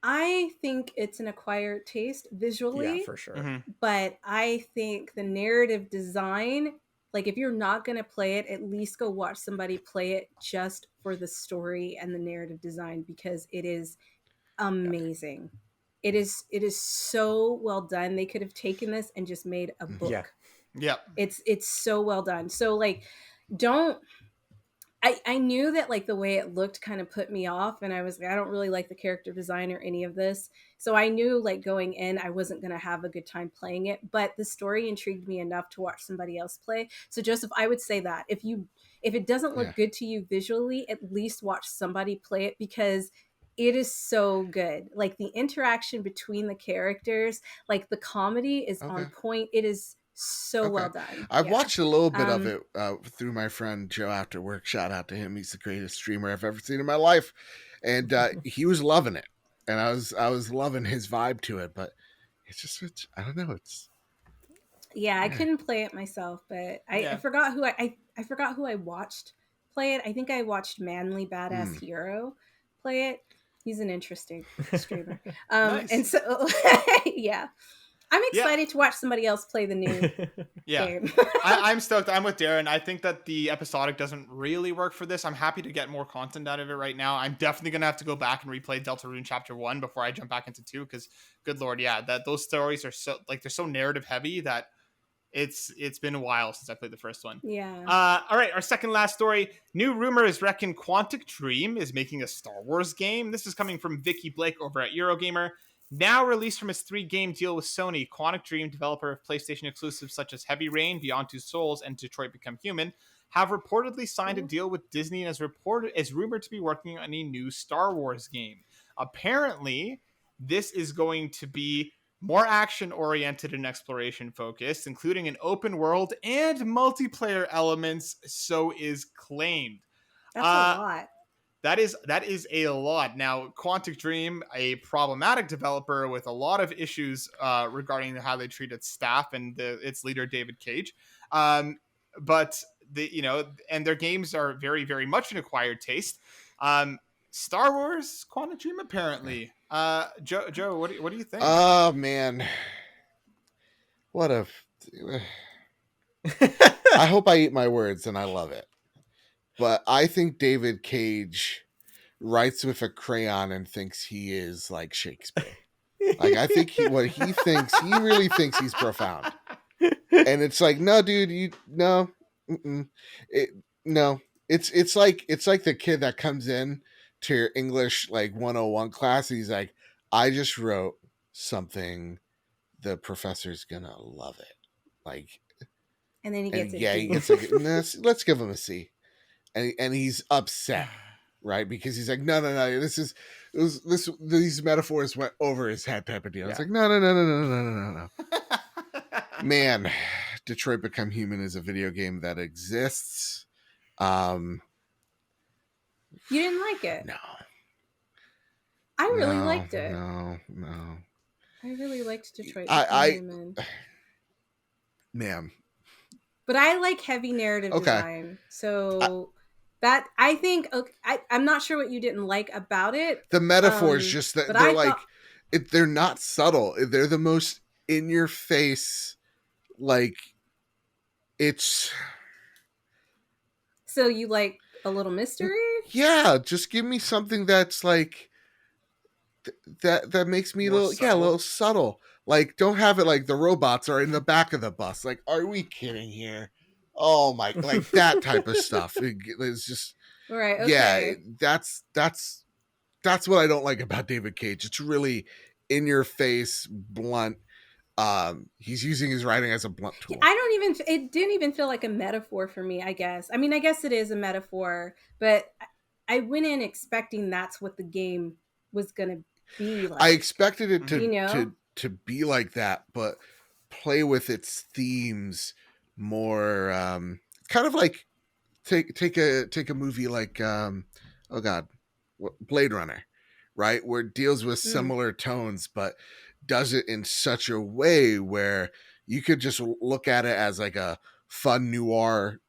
I think it's an acquired taste visually. Yeah, for sure. But I think the narrative design, if you're not going to play it, at least go watch somebody play it just for the story and the narrative design, because it is amazing. It is so well done. They could have taken this and just made a book. Yeah. It's so well done. So I knew that the way it looked kind of put me off, and I was I don't really like the character design or any of this. So I knew going in, I wasn't going to have a good time playing it, but the story intrigued me enough to watch somebody else play. So Joseph, I would say that if it doesn't look good to you visually, at least watch somebody play it, because it is so good. The interaction between the characters, the comedy is on point. It is so well done. I've watched a little bit of it through my friend Joe after work. Shout out to him. He's the greatest streamer I've ever seen in my life. And he was loving it. And I was loving his vibe to it. But it's just, I don't know. It's I couldn't play it myself, but I forgot who I forgot who I watched play it. I think I watched Manly Badass Hero play it. He's an interesting streamer. Nice. And so, I'm excited to watch somebody else play the new game. I'm stoked. I'm with Darren. I think that the episodic doesn't really work for this. I'm happy to get more content out of it right now. I'm definitely going to have to go back and replay Deltarune Chapter 1 before I jump back into 2, because, good lord, those stories are so, they're so narrative heavy that it's been a while since I played the first one. Yeah. All right, our second last story. New rumors reckon Quantic Dream is making a Star Wars game. This is coming from Vicky Blake over at Eurogamer. Now released from its 3-game deal with Sony, Quantic Dream, developer of PlayStation exclusives such as Heavy Rain, Beyond Two Souls, and Detroit Become Human, have reportedly signed a deal with Disney and is rumored to be working on a new Star Wars game. Apparently, this is going to be more action-oriented and exploration-focused, including an open world and multiplayer elements, so is claimed. That's a lot. That is a lot. Now, Quantic Dream, a problematic developer with a lot of issues regarding how they treat its staff and its leader, David Cage. But and their games are very, very much an acquired taste. Star Wars, Quantic Dream, apparently. Joe, what do you think? Oh man, what a! I hope I eat my words, and I love it. But I think David Cage writes with a crayon and thinks he is like Shakespeare. Like, I think he really thinks he's profound. And it's like, no, dude, no. It's like the kid that comes in to your English like 101 class. And he's like, I just wrote something. The professor's gonna love it. Like, and then he gets it. Yeah, he gets like, let's give him a C. And he's upset, right? Because he's like, no, these metaphors went over his head type of deal. It's like, no. Man, Detroit Become Human is a video game that exists. You didn't like it? No. I really liked it. No. I really liked Detroit Become Human. Man. But I like heavy narrative design. So that I think I'm not sure what you didn't like about it. The metaphors, just that they're they're not subtle. They're the most in your face. Like, it's. So you like a little mystery? Yeah, just give me something that's like that makes me a little subtle. Like, don't have it like the robots are in the back of the bus. Like, are we kidding here? Oh my, like that type of stuff. It's just right. Okay. Yeah, that's what I don't like about David Cage. It's really in your face, blunt. He's using his writing as a blunt tool. It didn't even feel like a metaphor for me, I guess. I mean, I guess it is a metaphor, but I went in expecting that's what the game was going to be like. I expected it to be like that, but play with its themes more. Kind of like take a movie like Blade Runner, right, where it deals with similar tones, but does it in such a way where you could just look at it as like a fun noir,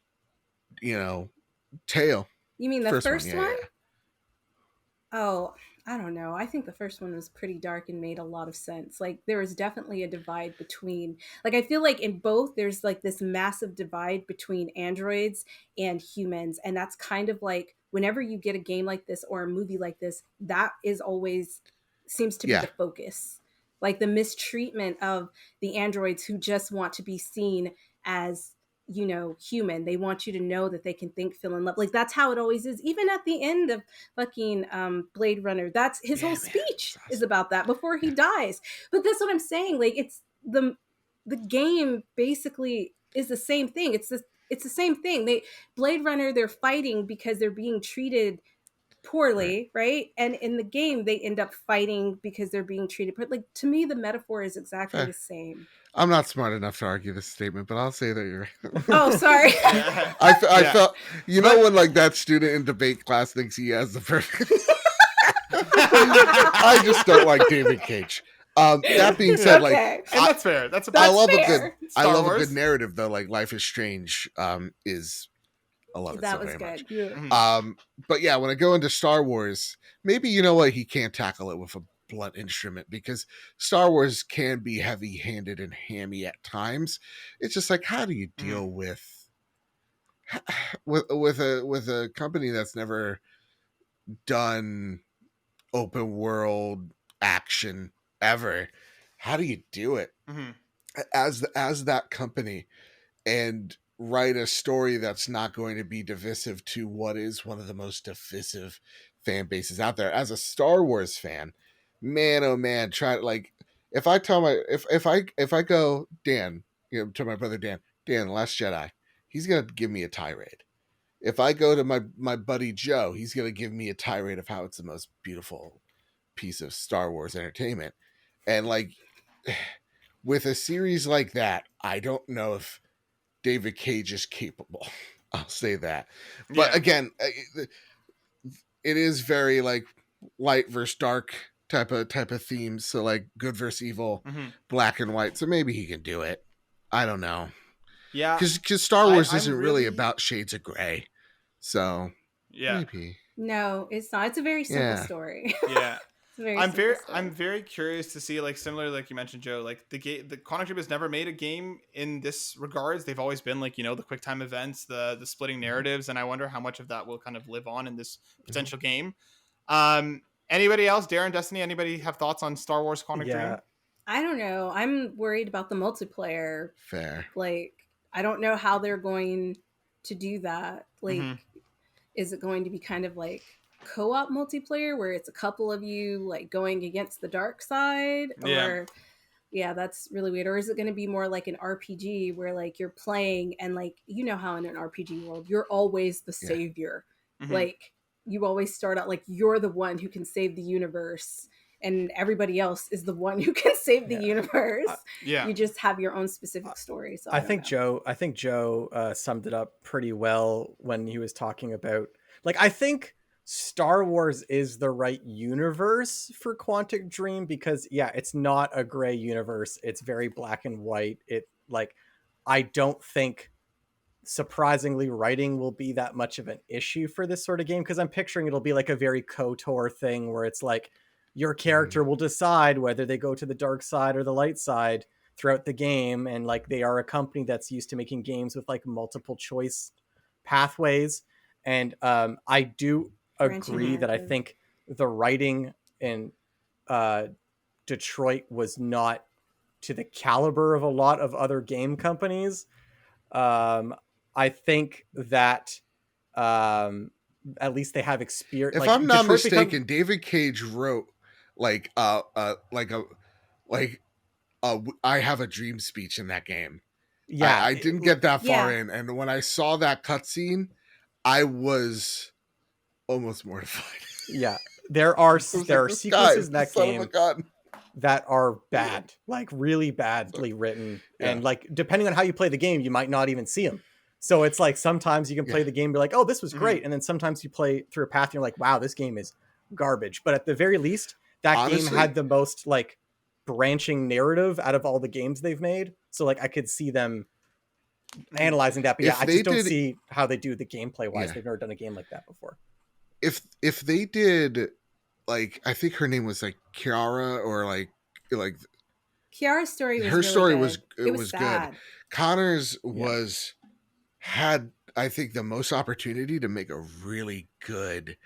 tale. You mean the first one? Yeah. Oh, I don't know. I think the first one was pretty dark and made a lot of sense. Like, there was definitely a divide between, like, I feel like in both there's like this massive divide between androids and humans. And that's kind of like whenever you get a game like this or a movie like this, that is always seems to be the focus. Like the mistreatment of the androids who just want to be seen as, human. They want you to know that they can think, feel, and love. Like, that's how it always is. Even at the end of fucking Blade Runner, that's his whole speech is about that before he dies. But that's what I'm saying. Like, it's the game basically is the same thing. It's the same thing. Blade Runner, they're fighting because they're being treated poorly, right? And in the game, they end up fighting because they're being treated poorly. Like, to me, the metaphor is exactly the same. I'm not smart enough to argue this statement, but I'll say that you're right. Oh, sorry. I felt, when like that student in debate class thinks he has the perfect. I just don't like David Cage. That being said, that's fair. I love a good narrative though. Like Life is Strange, is. I love it so very much. Yeah. But yeah, when I go into Star Wars, maybe he can't tackle it with a blunt instrument because Star Wars can be heavy-handed and hammy at times. It's just like, how do you deal with a company that's never done open world action ever? How do you do it as that company and write a story that's not going to be divisive to what is one of the most divisive fan bases out there? As a Star Wars fan, man, oh man, try like if I tell my if I go Dan, to my brother Dan, Last Jedi, he's gonna give me a tirade. If I go to my buddy Joe, he's gonna give me a tirade of how it's the most beautiful piece of Star Wars entertainment. And like with a series like that, I don't know if David Cage is capable. I'll say that. But again, it is very like light versus dark type of themes. So like good versus evil, black and white. So maybe he can do it. I don't know. Yeah, because Star Wars isn't really about shades of gray. So maybe. No, it's not. It's a very simple story. Yeah. I'm very curious to see, like, similar, like you mentioned, Joe, like the Quantic Dream has never made a game in this regards. They've always been like, the quick time events, the splitting narratives, and I wonder how much of that will kind of live on in this potential game. Anybody else? Darren, Destiny, anybody have thoughts on Star Wars Quantic Dream? I don't know. I'm worried about the multiplayer. Fair. Like, I don't know how they're going to do that. Like, is it going to be kind of like co-op multiplayer where it's a couple of you like going against the dark side? Or that's really weird. Or is it going to be more like an RPG where like you're playing and like, how in an RPG world, you're always the savior. Like you always start out like you're the one who can save the universe and everybody else is the one who can save the universe. You just have your own specific story. So I think Joe summed it up pretty well when he was talking about, like, I think Star Wars is the right universe for Quantic Dream because it's not a gray universe. It's very black and white. I don't think surprisingly writing will be that much of an issue for this sort of game because I'm picturing it'll be like a very KOTOR thing where it's like your character will decide whether they go to the dark side or the light side throughout the game, and like they are a company that's used to making games with like multiple choice pathways. And I do agree that I think the writing in Detroit was not to the caliber of a lot of other game companies. I think that at least they have experience. If I'm not mistaken, David Cage wrote I have a dream speech in that game. Yeah, I didn't get that far in, and when I saw that cutscene, I was almost mortified. There are sequences in that game that are bad, like really badly written, and like depending on how you play the game, you might not even see them. So it's like sometimes you can play the game and be like, oh, this was great, and then sometimes you play through a path and you're like, wow, this game is garbage. But at the very least, that game had the most like branching narrative out of all the games they've made. So like I could see them analyzing that, but I just don't see how they do the gameplay wise. They've never done a game like that before. If they did, like, I think her name was like Kiara, or like Kiara's story was her story really good. It was good. Connor's had, I think, the most opportunity to make a really good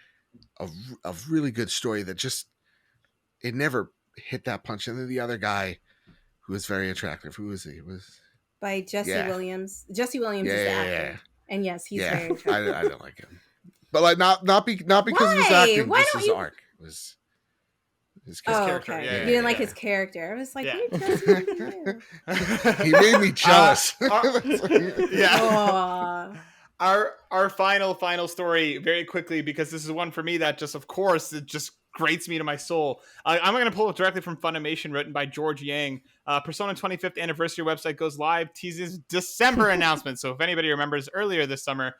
story that just it never hit that punch. And then the other guy who was very attractive, who was he? By Jesse Williams. Jesse Williams is the actor. And yes, he's very attractive. I don't like him. But like not because of his acting, just his arc. It was his character. Okay. You didn't like his character. I was like, he made me jealous. Our final story, very quickly, because this is one for me that just, of course, it just grates me to my soul. I'm going to pull it directly from Funimation, written by George Yang. Persona 25th anniversary website goes live, teases December announcement. So if anybody remembers, earlier this summer,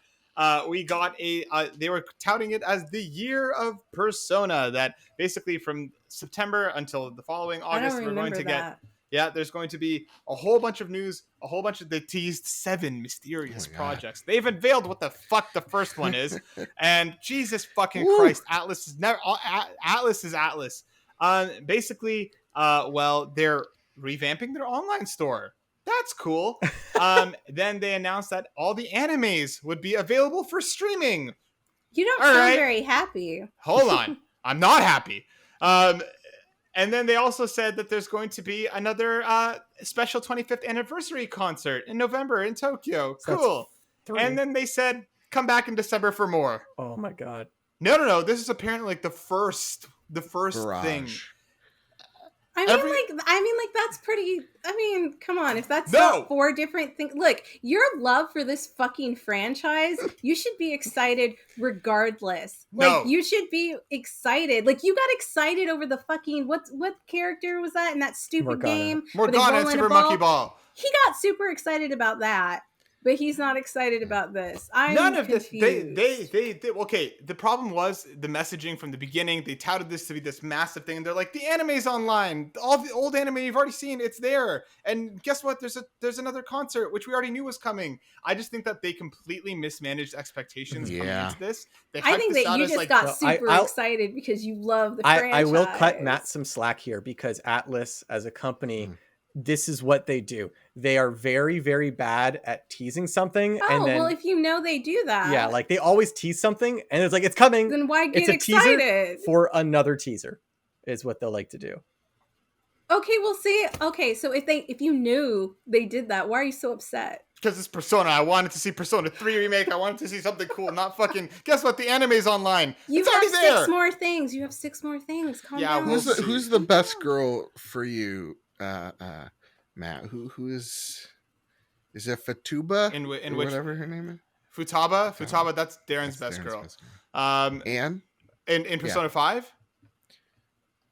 we got they were touting it as the year of Persona, that basically from September until the following August, we're going to get, there's going to be a whole bunch of news, they teased 7 mysterious projects. They've unveiled what the fuck the first one is, and Jesus fucking Christ, Atlas is Atlas. Basically, they're revamping their online store. That's cool. Then they announced that all the animes would be available for streaming. You don't sound very happy. Hold on. I'm not happy. And then they also said that there's going to be another special 25th anniversary concert in November in Tokyo. Cool. And then they said, come back in December for more. Oh my God. No. This is apparently like the first thing. I mean, that's pretty. I mean, come on. If that's not 4 different things, look, your love for this fucking franchise, you should be excited regardless. Like, you should be excited. Like, you got excited over the fucking what character was that in that stupid game? Morgana and Super Monkey Ball. He got super excited about that. But he's not excited about this. None of confused. This. They okay. The problem was the messaging from the beginning. They touted this to be this massive thing. And they're like, the anime's online. All the old anime you've already seen, it's there. And guess what? There's another concert which we already knew was coming. I just think that they completely mismanaged expectations coming into this. I think that you just got super excited because you love the franchise. I will cut Matt some slack here because Atlas as a company. This is what they do. They are very, very bad at teasing something. And then, well, if you know they do that. Yeah, like they always tease something and it's like, it's coming. Then why get excited? Teaser for another teaser is what they'll like to do. Okay, we'll see. Okay, so if you knew they did that, why are you so upset? Because it's Persona. I wanted to see Persona 3 remake. I wanted to see something cool. Not fucking... Guess what? The anime's online. It's already there. You have 6 more things. You have 6 more things. Calm down. Who's the best girl for you? Matt, who is it Fatuba? In which whatever her name is? Futaba, that's Darren's best girl. Anne? In Persona 5?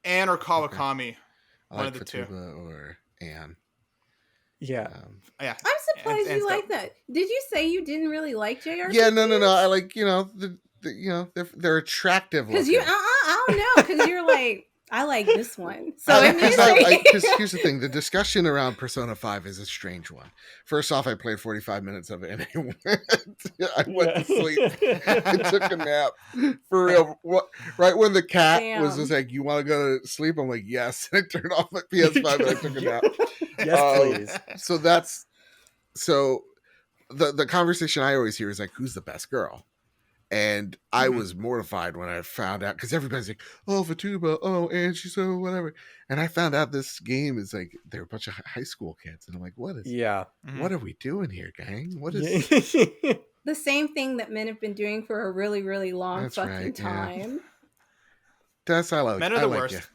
Anne or Kawakami. One of the Fatuba 2. Or Anne. Yeah. I'm surprised you like that. Did you say you didn't really like JRPGs? Yeah, no. I like, they're attractive. Because I don't know, because you're like, I like this one. So because here's the thing: the discussion around Persona 5 is a strange one. First off, I played 45 minutes of it, and I went to sleep. I took a nap for real. Right when the cat was just like, "You want to go to sleep?" I'm like, "Yes." And I turned off my PS5 and I took a nap. Yes, please. So the conversation I always hear is like, "Who's the best girl?" And I was mortified when I found out, because everybody's like, "Oh, Fatuba, oh, and she's so whatever." And I found out this game is like, they're a bunch of high school kids. And I'm like, what are we doing here, gang? What is the same thing that men have been doing for a really, really long time. Yeah. That's I like. Men are the worst.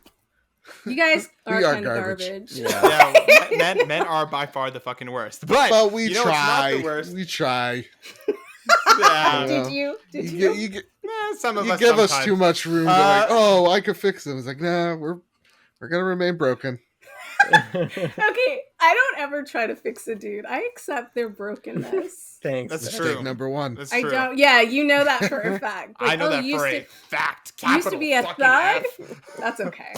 You guys are kind of garbage. Yeah, men are by far the fucking worst. But we try. Not the worst. We try. Yeah. Did you? Some of you us give sometimes. Us too much room. To like, oh, I could fix them. It's like, nah, we're gonna remain broken. Okay, I don't ever try to fix a dude. I accept their brokenness. Thanks. That's true. Number 1. That's true. I don't. Yeah, you know that for a fact. But, I know that for a fact. You used to be a thug. That's okay.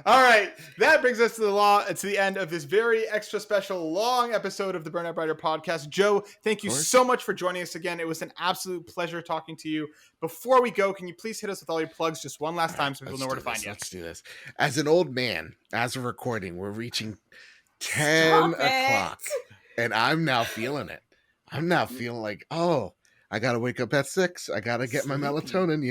All right, that brings us to the end of this very extra special long episode of the Burnout Brighter podcast. Joe, thank you so much for joining us again. It was an absolute pleasure talking to you. Before we go, can you please hit us with all your plugs just one last time so people know where to find you? Let's do this. As an old man, as of recording, we're reaching 10 o'clock, and I'm now feeling it. I'm now feeling like, oh, I got to wake up at 6. I got to get my melatonin,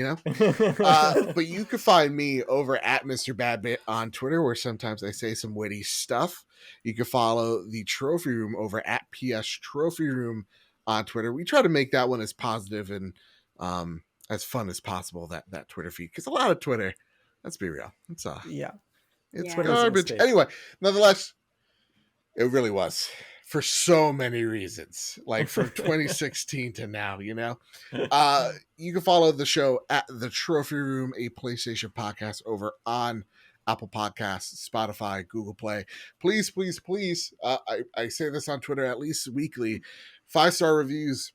But you can find me over at MrBadBit on Twitter, where sometimes I say some witty stuff. You can follow the Trophy Room over at PS Trophy Room on Twitter. We try to make that one as positive and as fun as possible, that Twitter feed. Because a lot of Twitter, let's be real. It's garbage. Anyway, nonetheless, it really was. For so many reasons, like from 2016 to now, you can follow the show at The Trophy Room, a PlayStation podcast over on Apple Podcasts, Spotify, Google Play. Please, please, please. I say this on Twitter at least weekly. 5-star reviews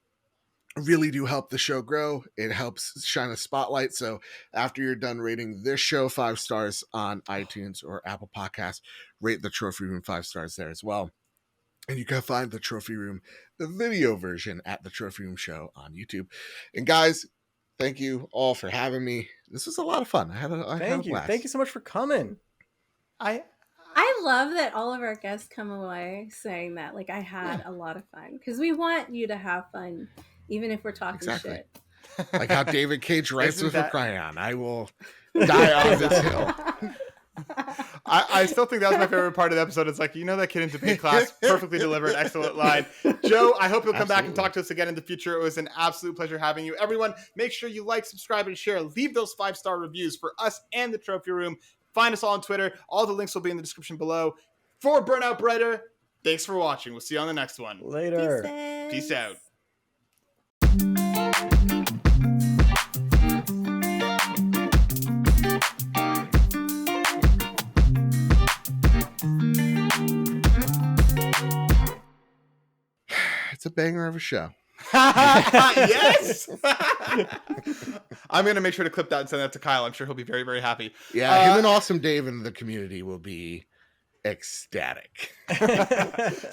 really do help the show grow. It helps shine a spotlight. So after you're done rating this show 5 stars on iTunes or Apple Podcasts, rate The Trophy Room 5 stars there as well. And you can find The Trophy Room, the video version, at The Trophy Room Show on YouTube. And guys, thank you all for having me. This was a lot of fun. I had a blast. Thank you so much for coming. I love that all of our guests come away saying that, like, I had a lot of fun. Because we want you to have fun, even if we're talking shit. Like how David Cage writes with a crayon. I will die on this hill. I still think that was my favorite part of the episode. It's like, that kid in debate class perfectly delivered, excellent line. Joe, I hope you'll come back and talk to us again in the future. It was an absolute pleasure having you. Everyone, make sure you like, subscribe, and share. Leave those 5-star reviews for us and the Trophy Room. Find us all on Twitter. All the links will be in the description below. For Burnout Brighter, thanks for watching. We'll see you on the next one. Later. Peace out. It's a banger of a show. Yes. I'm gonna make sure to clip that and send that to Kyle. I'm sure he'll be very, very happy. Yeah, him and Awesome Dave in the community will be ecstatic.